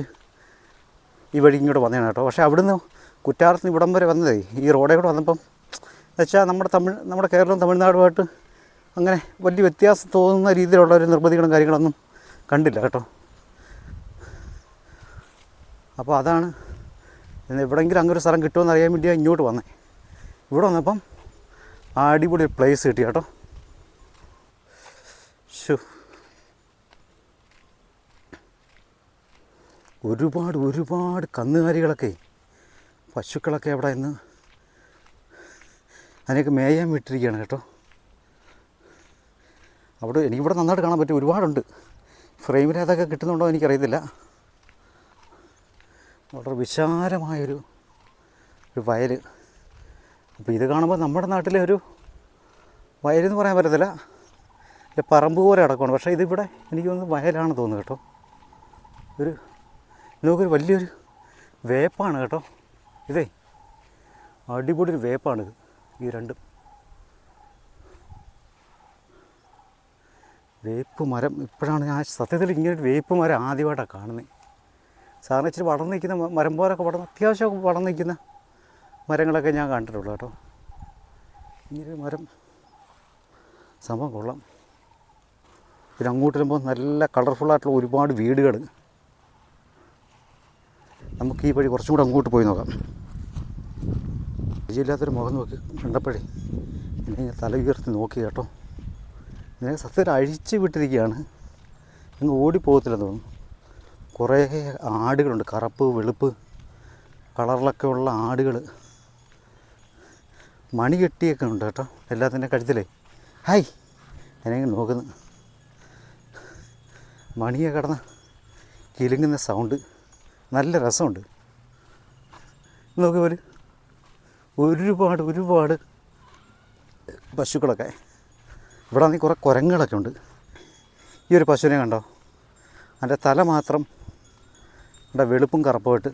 ഈ വഴി ഇങ്ങോട്ട് വന്നതാണ് കേട്ടോ. പക്ഷേ അവിടുന്ന് കുറ്റാലത്ത് നിന്ന് ഇവിടം വരെ വന്നതേ ഈ റോഡേ കൂടെ വന്നപ്പം എന്നുവെച്ചാൽ നമ്മുടെ കേരളവും തമിഴ്നാടുമായിട്ട് അങ്ങനെ വലിയ വ്യത്യാസം തോന്നുന്ന രീതിയിലുള്ള ഒരു നിർമ്മിതികളും കാര്യങ്ങളൊന്നും കണ്ടില്ല കേട്ടോ. അപ്പോൾ അതാണ് എവിടെയെങ്കിലും അങ്ങനെ ഒരു സ്ഥലം കിട്ടുമെന്ന് അറിയാൻ വേണ്ടിയാണ് ഇങ്ങോട്ട് വന്നത്. ഇവിടെ വന്നപ്പം അടിപൊളി ഒരു പ്ലേസ് കിട്ടി കേട്ടോ. ഒരുപാട് കന്നുകാലികളൊക്കെ പശുക്കളൊക്കെ അവിടെ ഇന്ന് അതിനൊക്കെ മേയാൻ വിട്ടിരിക്കുകയാണ് കേട്ടോ. എനിക്കിവിടെ നന്നായിട്ട് കാണാൻ പറ്റും. ഒരുപാടുണ്ട്. ഫ്രെയിമിൽ അതൊക്കെ കിട്ടുന്നുണ്ടോ എനിക്കറിയത്തില്ല. വളരെ വിശാലമായൊരു വയൽ. അപ്പോൾ ഇത് കാണുമ്പോൾ നമ്മുടെ നാട്ടിലെ ഒരു വയലെന്ന് പറയാൻ പറ്റത്തില്ല, പറമ്പ് പോലെ കിടക്കുകയാണ്. പക്ഷേ ഇതിവിടെ എനിക്ക് തോന്നുന്നു വയലാണെന്ന് തോന്നുന്നു കേട്ടോ. നമുക്കൊരു വലിയൊരു വേപ്പാണ് കേട്ടോ. ഇതേ അടിപൊളി ഒരു വേപ്പാണിത്. ഈ രണ്ടും വേപ്പ് മരം. ഇപ്പോഴാണ് ഞാൻ സത്യത്തിൽ ഇങ്ങനൊരു വേപ്പ് മരം ആദ്യമായിട്ടാണ് കാണുന്നത്. സാറിന് ഇച്ചിരി വളർന്നു നിൽക്കുന്ന മരം പോലൊക്കെ അത്യാവശ്യമൊക്കെ വളർന്നു നിൽക്കുന്ന മരങ്ങളൊക്കെ ഞാൻ കണ്ടിട്ടുള്ളൂ കേട്ടോ. ഇങ്ങനൊരു മരം സംഭവം കൊള്ളാം. പിന്നെ അങ്ങോട്ട് വരുമ്പോൾ നല്ല കളർഫുള്ളായിട്ടുള്ള ഒരുപാട് വീടുകൾ. നമുക്ക് ഈ വഴി കുറച്ചും കൂടെ അങ്ങോട്ട് പോയി നോക്കാം. പരിചയമില്ലാത്തൊരു മുഖം നോക്കി കണ്ടപ്പോഴേ എന്നെ ഞാൻ തല ഉയർത്തി നോക്കി കേട്ടോ. ഇതിനെ സത്യത്തിൽ അഴിച്ച് വിട്ടിരിക്കുകയാണ്. ഇങ്ങ് ഓടിപ്പോകത്തില്ലെന്ന് തോന്നുന്നു. കുറേ ആടുകളുണ്ട്, കറുപ്പ് വെളുപ്പ് കളറിലൊക്കെ ഉള്ള ആടുകൾ. മണി കെട്ടിയൊക്കെ ഉണ്ട് കേട്ടോ എല്ലാത്തിൻ്റെ കഴുത്തിലേ. ഹായ് എന്നെ നോക്കുന്നു. മണിയെ കിടന്ന് കിലുങ്ങുന്ന സൗണ്ട് നല്ല രസമുണ്ട്. നോക്കി പോലെ ഒരുപാട് പശുക്കളൊക്കെ. ഇവിടെ ആണെങ്കിൽ കുറേ കുരങ്ങുകളൊക്കെ ഉണ്ട്. ഈ ഒരു പശുവിനെ കണ്ടോ, അതിൻ്റെ തല മാത്രം ഇവിടെ വെളുപ്പും കറുപ്പുമായിട്ട്,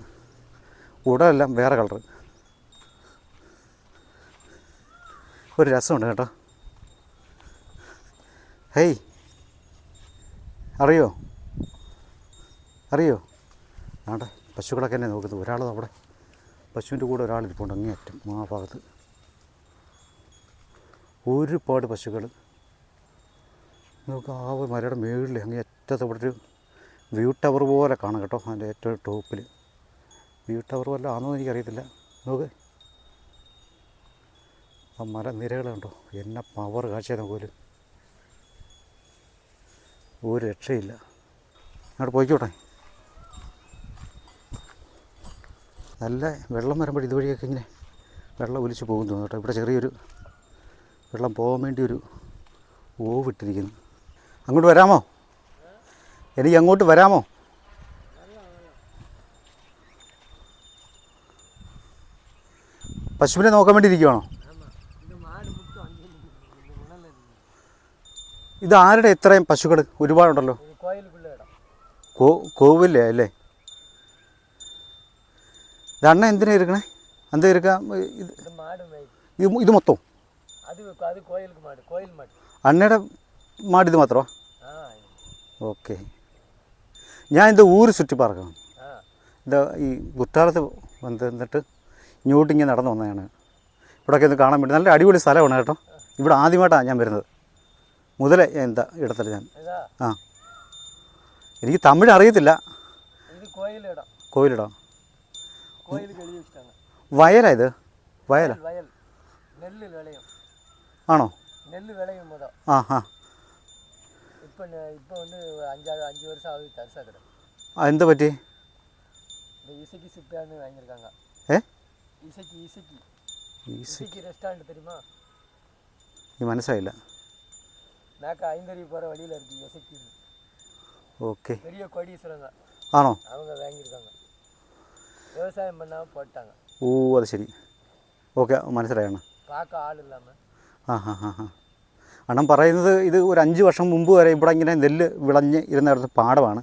ഉടലെല്ലാം വേറെ കളറ്. ഒരു രസമുണ്ട് കേട്ടോ. ഹേയ്, അറിയോ ആണ്ടെ പശുക്കളൊക്കെ എന്നെ നോക്കുന്നത്. ഒരാൾ അവിടെ പശുവിൻ്റെ കൂടെ ഒരാളിരിപ്പുണ്ട് അങ്ങേയറ്റം ആ ഭാഗത്ത്. ഒരുപാട് പശുക്കൾ നമുക്ക് ആ മലയുടെ മുകളിൽ അങ്ങേയറ്റത്ത് ഇവിടെ ഒരു വ്യൂ ടവർ പോലെ കാണാം കേട്ടോ. അതിൻ്റെ ഏറ്റവും ടോപ്പിൽ വ്യൂ ടവർ വല്ല ആണെന്നോ എനിക്കറിയത്തില്ല. നോക്ക് ആ മല നിരകൾ കണ്ടോ, എന്നെ പവർ കാഴ്ച പോലും ഒരു രക്ഷയില്ല. അങ്ങോട്ട് പോയിക്കോട്ടെ. നല്ല വെള്ളം വരുമ്പോൾ ഇതുവഴിയൊക്കെ ഇങ്ങനെ വെള്ളം ഒലിച്ച് പോകും തോന്നുന്നു കേട്ടോ. ഇവിടെ ചെറിയൊരു വെള്ളം പോകാൻ വേണ്ടി ഒരു ഓവിട്ടിരിക്കുന്നു. അങ്ങോട്ട് വരാമോ? എനിക്ക് അങ്ങോട്ട് വരാമോ? പശുവിനെ നോക്കാൻ വേണ്ടി ഇരിക്കുവാണോ? ഇത് ആരുടെ ഇത്രയും പശുക്കൾ ഒരുപാടുണ്ടല്ലോ? കോവിലേ അല്ലേ? ഇത് അണ്ണ എന്തിനാ ഇരിക്കണേ? എന്താ ഇരിക്കാം ഇത് മൊത്തം? അണ്ണയുടെ മാട് ഇത് മാത്രമോ? ഓക്കെ. ഞാൻ ഇത് ഊര് ചുറ്റിപ്പാർക്കാണ്. ഇത് ഈ കുറ്റാലത്ത് എന്നിട്ട് ഇങ്ങോട്ടിങ്ങനെ നടന്നു വന്നതാണ്. ഇവിടെയൊക്കെ ഒന്ന് കാണാൻ വേണ്ടി നല്ല അടിപൊളി സ്ഥലമാണ് കേട്ടോ. ഇവിടെ ആദ്യമായിട്ടാണ് ഞാൻ വരുന്നത്. മുതലേ എന്താ ഇടത്തില്ല ഞാൻ. ആ, എനിക്ക് തമിഴ് അറിയത്തില്ല. കോയിലിടാം. വയലാ ഇത്? വയലാ? ആണോ? ആ ആ. എന്താ പറ്റി? മനസ്സിലായില്ല. ഓക്കെ. ആണോ? ഓ അത് ശരി. ഓക്കെ, മനസ്സിലായാണ്. ആ ഹാ ഹാ ഹാ. അണ്ണൻ പറയുന്നത് ഇത് ഒരു 5 വർഷം മുമ്പ് വരെ ഇവിടെ ഇങ്ങനെ നെല്ല് വിളഞ്ഞ് ഇരുന്നിടത്ത് പാടമാണ്.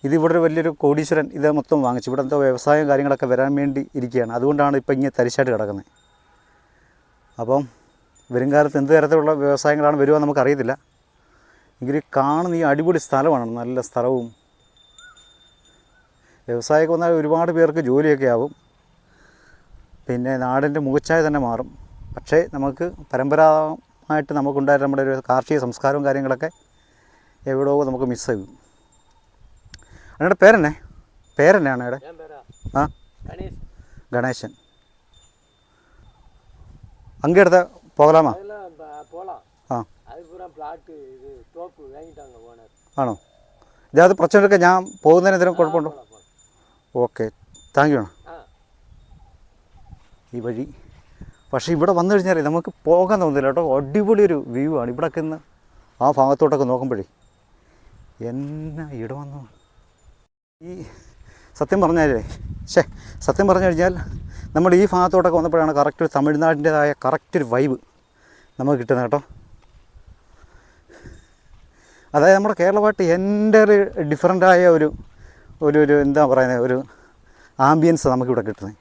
ഇതിവിടെ ഒരു വലിയൊരു കോടീശ്വരൻ ഇത് മൊത്തം വാങ്ങിച്ചു. ഇവിടെ എന്തോ വ്യവസായം കാര്യങ്ങളൊക്കെ വരാൻ വേണ്ടി ഇരിക്കുകയാണ്. അതുകൊണ്ടാണ് ഇപ്പം ഇങ്ങനെ തരിശായിട്ട് കിടക്കുന്നത്. അപ്പം വരും കാലത്ത് എന്ത് തരത്തിലുള്ള വ്യവസായങ്ങളാണ് വരുക നമുക്കറിയത്തില്ല. എങ്കിലും കാണുന്ന ഈ അടിപൊളി സ്ഥലമാണ്. നല്ല സ്ഥലവും വ്യവസായമൊക്കെ വന്നാൽ ഒരുപാട് പേർക്ക് ജോലിയൊക്കെ ആവും. പിന്നെ നാടിൻ്റെ മുഖച്ഛായ തന്നെ മാറും. പക്ഷേ നമുക്ക് പരമ്പരാഗതമായിട്ട് നമുക്കുണ്ടായിരുന്ന നമ്മുടെ ഒരു കാർഷിക സംസ്കാരവും കാര്യങ്ങളൊക്കെ എവിടെയോ നമുക്ക് മിസ്സാകും. അണ്ണയുടെ പേരെന്നെ അണ്ണയുടെ? ആ, ഗണേശൻ. അങ്ങെടുത്ത പോകലാമാ? ആ, ആണോ? ഇതത് പ്രശ്നമൊക്കെ ഞാൻ പോകുന്നതിന് എന്തെങ്കിലും കുഴപ്പമുണ്ടോ? Okay, thank you. ഈ വഴി പക്ഷേ ഇവിടെ വന്നു കഴിഞ്ഞാൽ നമുക്ക് പോകാൻ തോന്നുന്നില്ല കേട്ടോ. അടിപൊളി ഒരു വ്യൂ ആണ് ഇവിടെയൊക്കെ. ഇന്ന് ആ ഭാഗത്തോട്ടൊക്കെ നോക്കുമ്പോഴേ എന്നാ ഇവിടെ വന്നു. ഈ സത്യം പറഞ്ഞു കഴിഞ്ഞാൽ നമ്മൾ ഈ ഭാഗത്തോട്ടൊക്കെ വന്നപ്പോഴാണ് കറക്റ്റ് ഒരു തമിഴ്നാടിൻ്റേതായ കറക്റ്റ് ഒരു വൈബ് നമുക്ക് കിട്ടുന്നത് കേട്ടോ. അതായത് നമ്മുടെ കേരളമായിട്ട് എൻ്റെ ഒരു ഡിഫറൻ്റായ ഒരു എന്താ പറയുന്നത്, ഒരു ആംബിയൻസ് നമുക്കിവിടെ കിട്ടുന്നത്.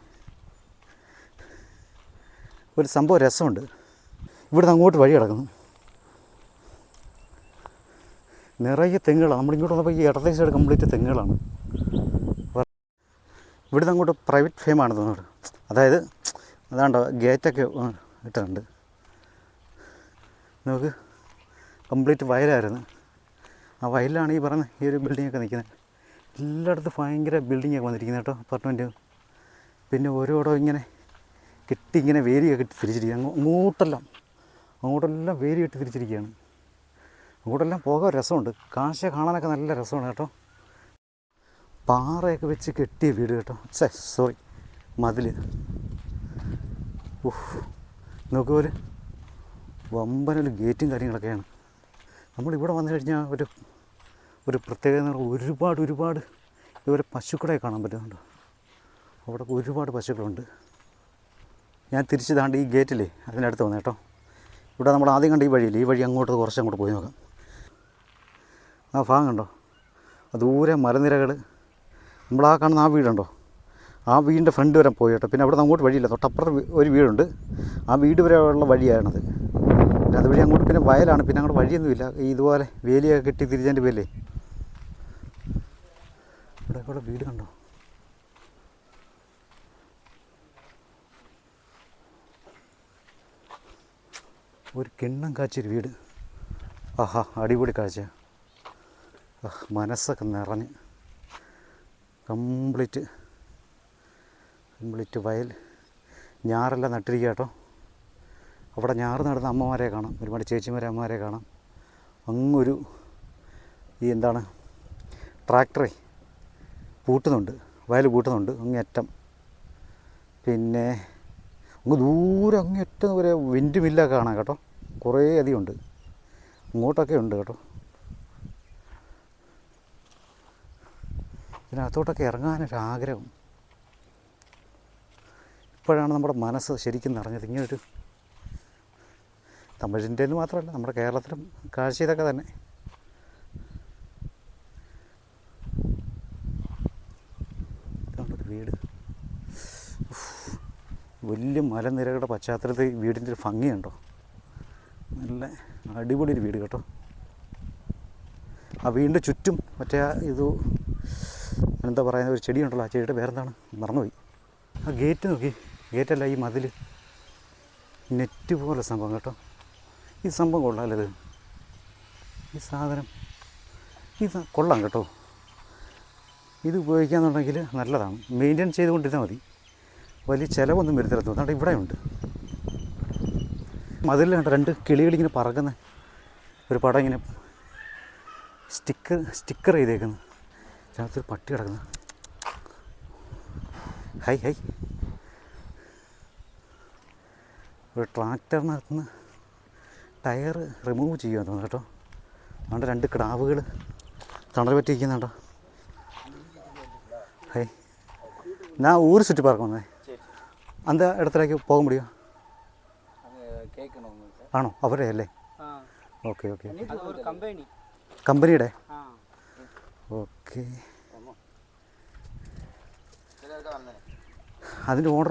ഒരു സംഭവം രസമുണ്ട്. ഇവിടുന്ന് അങ്ങോട്ട് വഴി കിടക്കുന്നു, നിറയെ തെങ്ങുകളാണ്. നമ്മളിങ്ങോട്ട് വന്നപ്പോൾ ഈ ഇടത്തെ സൈഡ് കംപ്ലീറ്റ് തെങ്ങുകളാണ്. ഇവിടുന്ന് അങ്ങോട്ട് പ്രൈവറ്റ് ഫെയിമാണ് തോന്നുന്നത്. അതായത് അതാണ്ടോ ഗേറ്റൊക്കെ ഇട്ടിട്ടുണ്ട്. നമുക്ക് കംപ്ലീറ്റ് വയലായിരുന്നു. ആ വയലിലാണ് ഈ പറഞ്ഞ ഈ ഒരു ബിൽഡിങ്ങൊക്കെ നിൽക്കുന്നത്. എല്ലായിടത്തും ഭയങ്കര ബിൽഡിങ്ങൊക്കെ വന്നിരിക്കുന്നത് കേട്ടോ, അപ്പാർട്ട്മെൻറ്റ്. പിന്നെ ഓരോടോ ഇങ്ങനെ ഇങ്ങനെ വേലിയൊക്കെ കെട്ടി തിരിച്ചിരിക്കുകയാണ്. അങ്ങോട്ടെല്ലാം വേലി കെട്ടി തിരിച്ചിരിക്കുകയാണ്. അങ്ങോട്ടെല്ലാം പോകാൻ രസമുണ്ട്. കാഴ്ച കാണാനൊക്കെ നല്ല രസമാണ് കേട്ടോ. പാറയൊക്കെ വെച്ച് കെട്ടിയ വീട് കേട്ടോ. മതിൽ. നോക്കൂ, ഒരു വമ്പനൊരു ഗേറ്റും കാര്യങ്ങളൊക്കെയാണ്. നമ്മളിവിടെ വന്നു കഴിഞ്ഞാൽ ഒരു പ്രത്യേകത എന്ന് പറഞ്ഞാൽ ഒരുപാട് ഇതുപോലെ പശുക്കളെ കാണാൻ പറ്റുന്നുണ്ട്. അവിടെ ഒരുപാട് പശുക്കളുണ്ട്. ഞാൻ തിരിച്ച് താണ്ട് ഈ ഗേറ്റില്ലേ അതിനടുത്ത് വന്നു കേട്ടോ. ഇവിടെ നമ്മൾ ആദ്യം കണ്ട ഈ വഴിയില്ലേ, ഈ വഴി അങ്ങോട്ട് കുറച്ചങ്ങോട്ട് പോയി നോക്കാം. ആ ഭാഗം കണ്ടോ, ദൂരെ മലനിരകൾ. നമ്മളാ കാണുന്ന ആ വീടുണ്ടോ, ആ വീടിൻ്റെ ഫ്രണ്ട് വരെ പോയി കേട്ടോ. പിന്നെ അവിടെ നിന്ന് അങ്ങോട്ട് വഴിയില്ല, തൊട്ടപ്പുറത്ത് ഒരു വീടുണ്ട്, ആ വീട് വരെ ഉള്ള വഴിയാണത്. പിന്നെ അതുവഴി അങ്ങോട്ട് പിന്നെ വയലാണ്, പിന്നെ അങ്ങോട്ട് വഴിയൊന്നുമില്ല. ഇതുപോലെ വേലിയൊക്കെ കെട്ടി തിരിച്ചതിൻ്റെ പേരില്ലേ. ഇവിടെ വീട് കണ്ടോ, ഒരു കിണ്ണം കാച്ചൊരു വീട്. ആഹാ, അടിപൊളി കാഴ്ച. മനസ്സൊക്കെ നിറഞ്ഞ്. കംപ്ലീറ്റ് വയൽ, ഞാറെല്ലാം നട്ടിരിക്കുക കേട്ടോ. അവിടെ ഞാറ് നടുന്ന അമ്മമാരെ കാണാം, ഒരുപാട് ചേച്ചിമാരെ അമ്മമാരെ കാണാം. അങ്ങൊരു ഈ എന്താണ് ട്രാക്ടറെ പൂട്ടുന്നുണ്ട്, വയൽ പൂട്ടുന്നുണ്ട് അങ്ങേയറ്റം. പിന്നെ അങ്ങ് ദൂരെ അങ്ങേയറ്റം വരെ വിൻഡ് മില്ലൊക്കെ കാണാം കേട്ടോ. കുറേ അധികം ഉണ്ട്, ഇങ്ങോട്ടൊക്കെ ഉണ്ട് കേട്ടോ. ഇതിനകത്തോട്ടൊക്കെ ഇറങ്ങാനൊരാഗ്രഹം. ഇപ്പോഴാണ് നമ്മുടെ മനസ്സ് ശരിക്കും നിറഞ്ഞത്. ഇങ്ങനൊരു തമിഴിൻ്റെ മാത്രമല്ല, നമ്മുടെ കേരളത്തിലും കാഴ്ച ഇതൊക്കെ തന്നെ. ഇതാണൊരു വീട്, വലിയ മലനിരകളുടെ പശ്ചാത്തലത്തിൽ വീടിൻ്റെ ഒരു ഭംഗിയുണ്ടോ. നല്ല അടിപൊളി ഒരു വീട് കേട്ടോ. ആ വീടിൻ്റെ ചുറ്റും മറ്റേ ഇത് എന്താ പറയുന്ന ഒരു ചെടിയുണ്ടല്ലോ, ആ ചെടിയുടെ പേരെന്താണ് മറന്നുപോയി. ആ ഗേറ്റ് നോക്കി, ഗേറ്റല്ല ഈ മതിൽ, നെറ്റ് പോലെ സംഭവം കേട്ടോ. ഈ സംഭവം കൊള്ളാമല്ലോ, ഇത് ഈ സാധനം കൊള്ളാം കേട്ടോ. ഇത് ഉപയോഗിക്കാന്നുണ്ടെങ്കിൽ നല്ലതാണ്, മെയിൻറ്റെയിൻ ചെയ്തുകൊണ്ടിരുന്നാൽ മതി, വലിയ ചിലവൊന്നും വരുത്തില്ല. തോന്നുന്നുണ്ട് ഇവിടെയുണ്ട് മതിലിൽ കണ്ട രണ്ട് കിളികളിങ്ങനെ പറക്കുന്ന ഒരു പടം, ഇങ്ങനെ സ്റ്റിക്കർ ചെയ്തേക്കുന്നു. ഇതിനകത്തൊരു പട്ടി കിടക്കുന്നു. ഹൈ ഒരു ട്രാക്ടറിനകത്തുനിന്ന് ടയർ റിമൂവ് ചെയ്യുമെന്ന് തോന്നുന്നു കേട്ടോ. അതുകൊണ്ട് രണ്ട് കിടാവുകൾ തണൽ പറ്റിയിരിക്കുന്നുണ്ടോ. ഹൈ, ഞാൻ ഊര് ചുറ്റി പറക്കം വന്നേ. அந்த இடத்துലേക്ക് പോകാൻ முடிയോ? ആണോ, അവരെ അല്ലേ? ഓക്കെ കമ്പനിയുടെ ഓക്കെ. അതിൻ്റെ ഓണർ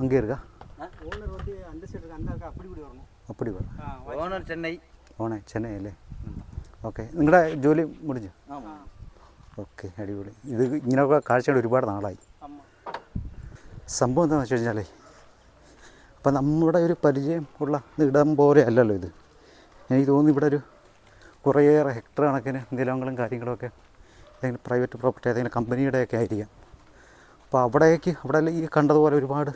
அங்கே இருக்கா? ஓனர் வந்து அந்த சைடு இருக்கு, அந்த அப்படி கூட வரணும். அப்படி வரும். ஓனர் ചെന്നൈ അല്ലേ? ഓക്കെ, നിങ്ങളുടെ ജോലി മുടിഞ്ഞു? ഓക്കെ, അടിപൊളി. ഇത് ഇങ്ങനെയൊക്കെ കാഴ്ചകൾ ഒരുപാട് നാളായി. സംഭവം എന്താണെന്ന് വെച്ച് കഴിഞ്ഞാൽ, അപ്പം നമ്മുടെ ഒരു പരിചയം ഉള്ള ഇടം പോലെ അല്ലല്ലോ ഇത്. എനിക്ക് തോന്നുന്നു ഇവിടെ ഒരു കുറേയേറെ ഹെക്ടർ കണക്കിന് നിലങ്ങളും കാര്യങ്ങളൊക്കെ ഏതെങ്കിലും പ്രൈവറ്റ് പ്രോപ്പർട്ടി ഏതെങ്കിലും കമ്പനിയുടെയൊക്കെ ആയിരിക്കാം. അപ്പോൾ അവിടെ ഈ കണ്ടതുപോലെ ഒരുപാട്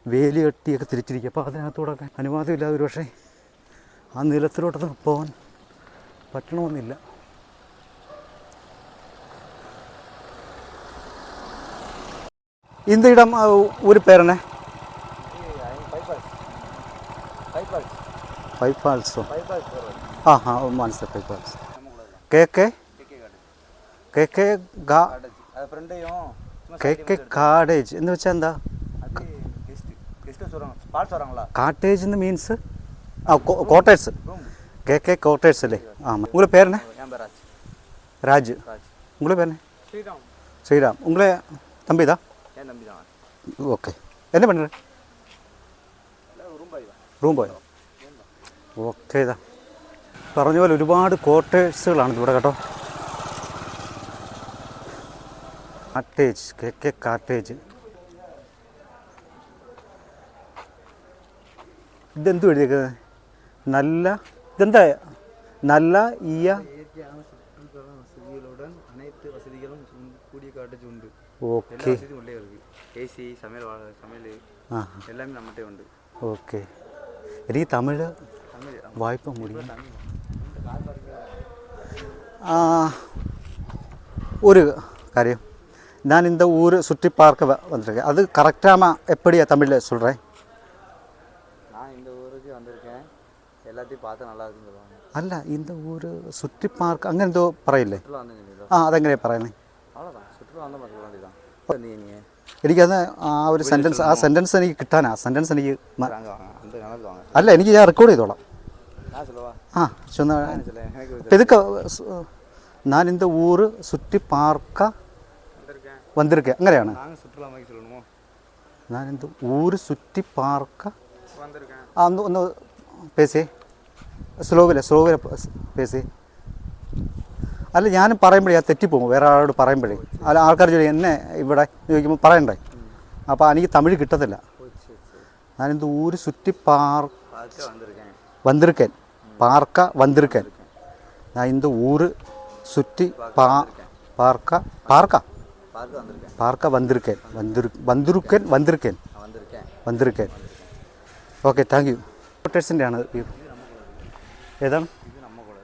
വേലി കെട്ടിയൊക്കെ തിരിച്ചിരിക്കുക. അപ്പോൾ അതിനകത്തൂടെയൊക്കെ അനുവാദമില്ലാതെ ഒരു പക്ഷേ ആ നിലത്തിലോട്ടൊന്നും പോകാൻ പറ്റണമെന്നില്ല. இந்த இடம் ஊர் பேர் என்ன? பைபால்ஸோ? ஆ மான்சர் பைபால்ஸ். கேகே காடேஜ் എന്ന് വെച്ചാൽ എന്താ? காட்டேஜ் എന്ന് മീൻസ് കോട്ടേഴ്സ്. கேகே கோட்டேഴ്ஸ் അല്ലേ? ஆமாம். உங்களை பேர் என்ன? ராஜ். உங்களை பேர் என்ன? ஸ்ரீராம். உங்களை தம்பி தான்? ഓക്കെ. എന്നെ പണി റൂം പോയോ? ഓക്കെ. ഇതാ പറഞ്ഞ പോലെ ഒരുപാട് കോട്ടേഴ്സുകളാണ് ഇവിടെ കേട്ടോ. കാട്ടേജ്, കെ കാട്ടേജ്. ഇതെന്തു എഴുതിയേക്കുന്നത്? നല്ല ഇതെന്താ? നല്ല ഈയ ഓക്കെ. ഓക്കെ, എനിക്ക് തമിഴ് വായ്പ മുടിയും. ஒரு காரியம், நான் இந்த ஊர் சுற்றி பார்க்க வந்திருக்கேன். அது கரெக்டாக எப்படியா தமிழில் சொல்கிறேன்? நான் இந்த ஊருக்கு வந்திருக்கேன், எல்லாத்தையும் பார்த்து நல்லா இருக்குன்னு சொல்லுவாங்க. അല്ല, இந்த ஊர் சுற்றி பார்க்க അങ്ങനെ എന്തോ പറയില്ലേ? சுற்றுலா வந்து അതെങ്ങനെയാണ് പറയുന്നത്? அவ்வளோதான், சுற்றுலா வந்த மாதிரி தான். എനിക്കത് ആ ഒരു സെൻറ്റൻസ് എനിക്ക് കിട്ടാനാ സെൻറ്റൻസ് എനിക്ക് வாங்க வாங்க அந்த கணக்கு வாங்க അല്ല എനിക്ക് ഞാൻ റെക്കോർഡ് ചെയ്തോളാം நான் சொல்லவா ആ சொன்ன சொல்ல எனக்கு இப்போ இதுக்கு நான் இந்த ஊர் சுற்றி பார்க்க வந்திருக்கேன் അങ്ങനെയാണ് நாங்கள் சுற்றுலாமைக்கு சொல்லணுமோ ഞാൻ இந்த ஊர் சுற்றி பார்க்க வந்திருக்கேன் ആ ഒന്ന് പേസേ സ്ലോവില് പേസേ അല്ല ഞാനും പറയുമ്പോഴേ ആ തെറ്റിപ്പോകും വേറെ ആളോട് പറയുമ്പോഴേ അല്ല ആൾക്കാർ ചോദിക്കും എന്നെ ഇവിടെ ചോദിക്കുമ്പോൾ പറയണ്ടേ അപ്പോൾ എനിക്ക് തമിഴ് കിട്ടത്തില്ല ഞാൻ இந்த ஊர் சுற்றி பார்க்க வந்திருக்கேன் வந்திருக்கேன் பார்க்க வந்திருக்கேன் நான் இந்த ஊர் சுற்றி பார்க்க வந்திருக்கேன் பார்க்க வந்திருக்கேன் வந்திருக்கேன் வந்திருக்கேன் വന്നിരിക്കൻ ഓക്കെ താങ്ക് യു കോട്ടേഴ്സിൻ്റെ ആണ് ഏതാണ് இது நம்ம கூட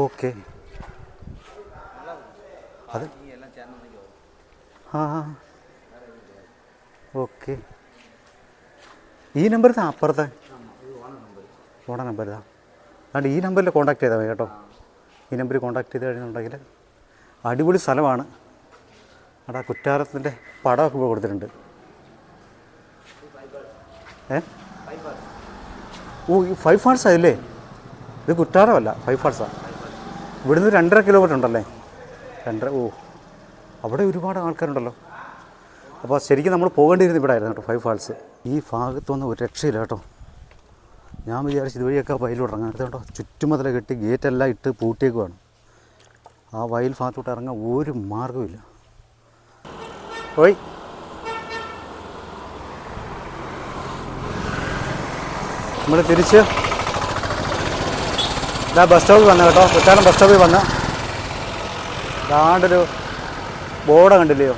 ഓക്കെ അത് நீ எல்லாம் சேர்ந்து ആ ഓക്കെ ഈ നമ്പർ താ അപ്പുറത്തെ ഓണ നമ്പർ താ അതുകൊണ്ട് ഈ നമ്പറിൽ കോൺടാക്ട് ചെയ്താൽ മതി കേട്ടോ ഈ നമ്പറിൽ കോൺടാക്ട് ചെയ്ത് കഴിഞ്ഞിട്ടുണ്ടെങ്കിൽ അടിപൊളി സ്ഥലമാണ് അവിടെ കുറ്റാരത്തിൻ്റെ പടമൊക്കെ ഇവിടെ കൊടുത്തിട്ടുണ്ട് ഓ ഈ 5 ഫാൾസ് ആയില്ലേ ഇത് കുറ്റാരമല്ല 5 ഫാൾസാണ് ഇവിടുന്ന് 2.5 കിലോമീറ്റർ ഉണ്ടല്ലേ 2.5 ഓ അവിടെ ഒരുപാട് ആൾക്കാരുണ്ടല്ലോ അപ്പോൾ ശരിക്കും നമ്മൾ പോകേണ്ടിയിരുന്നത് ഇവിടെ ആയിരുന്നു കേട്ടോ 5 ഫാൾസ് ഈ ഭാഗത്തൊന്നും ഒരു രക്ഷയില്ല കേട്ടോ ഞാൻ വിചാരിച്ചു ഇതുവഴിയൊക്കെ വയലിലോട്ട് ഇറങ്ങാൻ കേട്ടോ ചുറ്റുമതില കെട്ടി ഗേറ്റെല്ലാം ഇട്ട് പൂട്ടിയേക്കുവാണ് ആ വയൽ ഭാഗത്തോട്ട് ഇറങ്ങാൻ ഒരു മാർഗ്ഗമില്ല ഓയ് നമ്മൾ തിരിച്ച് ഇതാ ബസ് സ്റ്റോപ്പിൽ വന്ന കേട്ടോ കുറ്റാലം ബസ് സ്റ്റോപ്പിൽ വന്ന് ദാണ്ടൊരു ബോർഡ് കണ്ടില്ലയോ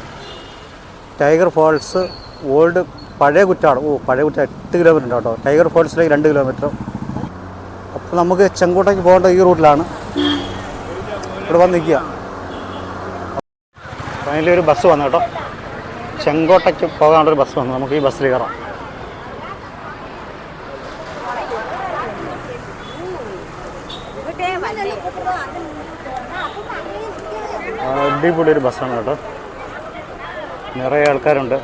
ടൈഗർ ഫോൾസ് ഓൾഡ് പഴയ കുറ്റാടം പഴയ കുറ്റ 8 കിലോമീറ്റർ ഉണ്ട് കേട്ടോ ടൈഗർ ഫോൾസിലേക്ക് 2 കിലോമീറ്റർ അപ്പോൾ നമുക്ക് ചെങ്കോട്ടയ്ക്ക് പോകേണ്ട ഈ റൂട്ടിലാണ് ഇവിടെ വന്ന് നിൽക്കുക ഫൈനലി ഒരു ബസ് വന്നു കേട്ടോ ചെങ്കോട്ടയ്ക്ക് പോകാനുള്ളൊരു ബസ് വന്നു നമുക്ക് ഈ ബസ്സിൽ കയറാം അടിപൊളി ഒരു ബസ്സാണ് കേട്ടോ നിറയെ ആൾക്കാരുണ്ട്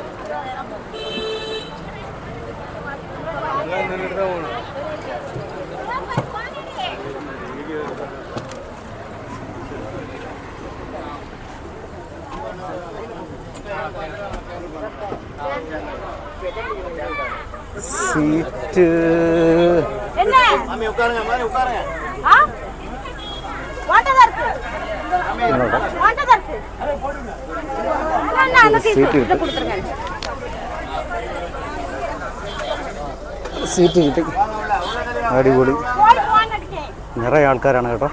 സീറ്റ് സീറ്റ് കിട്ടി അടിപൊളി നിറയെ ആൾക്കാരാണ് കേട്ടോ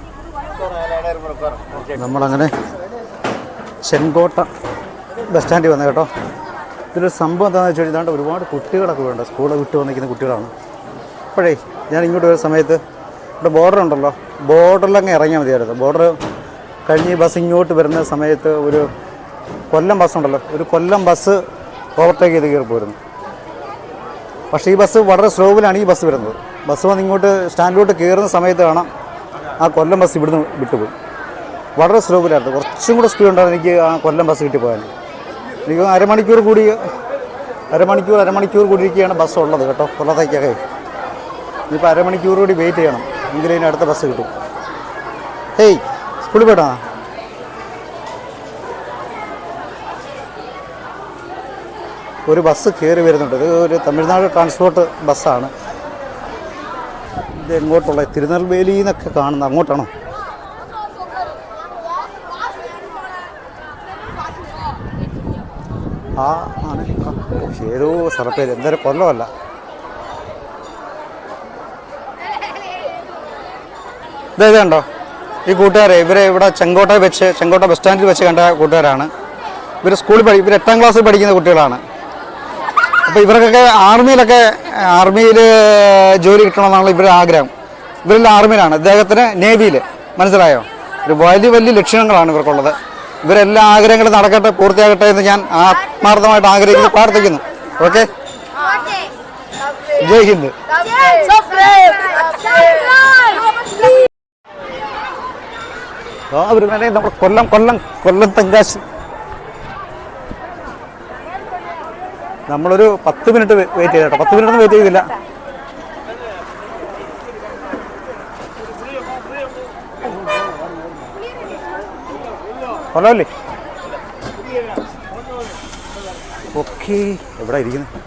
നമ്മളങ്ങനെ ചെങ്കോട്ട ബസ് സ്റ്റാൻഡിൽ വന്നത് കേട്ടോ ഇതിലൊരു സംഭവം എന്താണെന്ന് വെച്ച് കഴിഞ്ഞാൽ ഒരുപാട് കുട്ടികളൊക്കെ വേണ്ട സ്കൂളിൽ വിട്ട് വന്നിരിക്കുന്ന കുട്ടികളാണ് അപ്പോഴേ ഞാൻ ഇങ്ങോട്ട് വരുന്ന സമയത്ത് ഇവിടെ ബോർഡർ ഉണ്ടല്ലോ ബോർഡറിലങ്ങ് ഇറങ്ങിയാൽ മതിയായിരുന്നു ബോർഡർ കഴിഞ്ഞ് ബസ് ഇങ്ങോട്ട് വരുന്ന സമയത്ത് ഒരു കൊല്ലം ബസ്സുണ്ടല്ലോ ഒരു കൊല്ലം ബസ് ഓവർടേക്ക് ചെയ്ത് കയറി പോരുന്നു പക്ഷേ ഈ ബസ് വളരെ സ്ലോവിലാണ് ഈ ബസ് വരുന്നത് ബസ് വന്ന് ഇങ്ങോട്ട് സ്റ്റാൻഡിലോട്ട് കയറുന്ന സമയത്ത് കാണാം ആ കൊല്ലം ബസ് ഇവിടുന്ന് വിട്ടുപോയി വളരെ സ്ലോവിലായിരുന്നു കുറച്ചും കൂടെ സ്പീഡ് ഉണ്ടായിരുന്നു എനിക്ക് ആ കൊല്ലം ബസ് കിട്ടിപ്പോയാൽ എനിക്ക് അരമണിക്കൂർ കൂടി ഇരിക്കുകയാണ് ബസ് ഉള്ളത് കേട്ടോ കൊല്ലത്തേക്കൊക്കെ ഇനിയിപ്പോൾ അരമണിക്കൂർ കൂടി വെയിറ്റ് ചെയ്യണം എങ്കിലും ഇനി അടുത്ത ബസ് കിട്ടും ഹേയ് സ്കൂളിൽ പോയിട്ടാ ഒരു ബസ് കയറി വരുന്നുണ്ട് ഇത് ഒരു തമിഴ്നാട് ട്രാൻസ്പോർട്ട് ബസ്സാണ് ഇത് എങ്ങോട്ടുള്ള തിരുനെൽവേലിയിൽ നിന്നൊക്കെ കാണുന്ന അങ്ങോട്ടാണോ ആ ആണ് ഏതോ സ്ഥലപ്പേര് എന്തായാലും കൊല്ലമല്ല ഇതുണ്ടോ ഈ കൂട്ടുകാരെ ഇവരെ ഇവിടെ ചെങ്കോട്ട ബസ് സ്റ്റാൻഡിൽ വെച്ച് കണ്ട കൂട്ടുകാരാണ് ഇവർ സ്കൂളിൽ ഇവർ 8ാം ക്ലാസ്സിൽ പഠിക്കുന്ന കുട്ടികളാണ് അപ്പോൾ ഇവർക്കൊക്കെ ആർമിയിൽ ജോലി കിട്ടണമെന്നാണ് ഇവരുടെ ആഗ്രഹം ഇവരെല്ലാം ആർമിയിലാണ് ഇദ്ദേഹത്തിന് നേവിയിൽ മനസ്സിലായോ ഒരു വലിയ ലക്ഷ്യങ്ങളാണ് ഇവർക്കുള്ളത് ഇവരെല്ലാ ആഗ്രഹങ്ങളും നടക്കട്ടെ പൂർത്തിയാകട്ടെ എന്ന് ഞാൻ ആത്മാർത്ഥമായിട്ട് ആഗ്രഹിക്കുന്നു പ്രാർത്ഥിക്കുന്നു ഓക്കെ ജയ് ഹിന്ദ് അവർ നമ്മുടെ കൊല്ലം തെങ്കാശി നമ്മളൊരു 10 മിനിറ്റ് വെയിറ്റ് ചെയ്തു കേട്ടോ. 10 മിനിറ്റ് ഒന്നും വെയിറ്റ് ചെയ്തില്ല. കൊള്ളാമല്ലേ? ഓക്കെ, എവിടെ ഇരിക്കുന്നത്?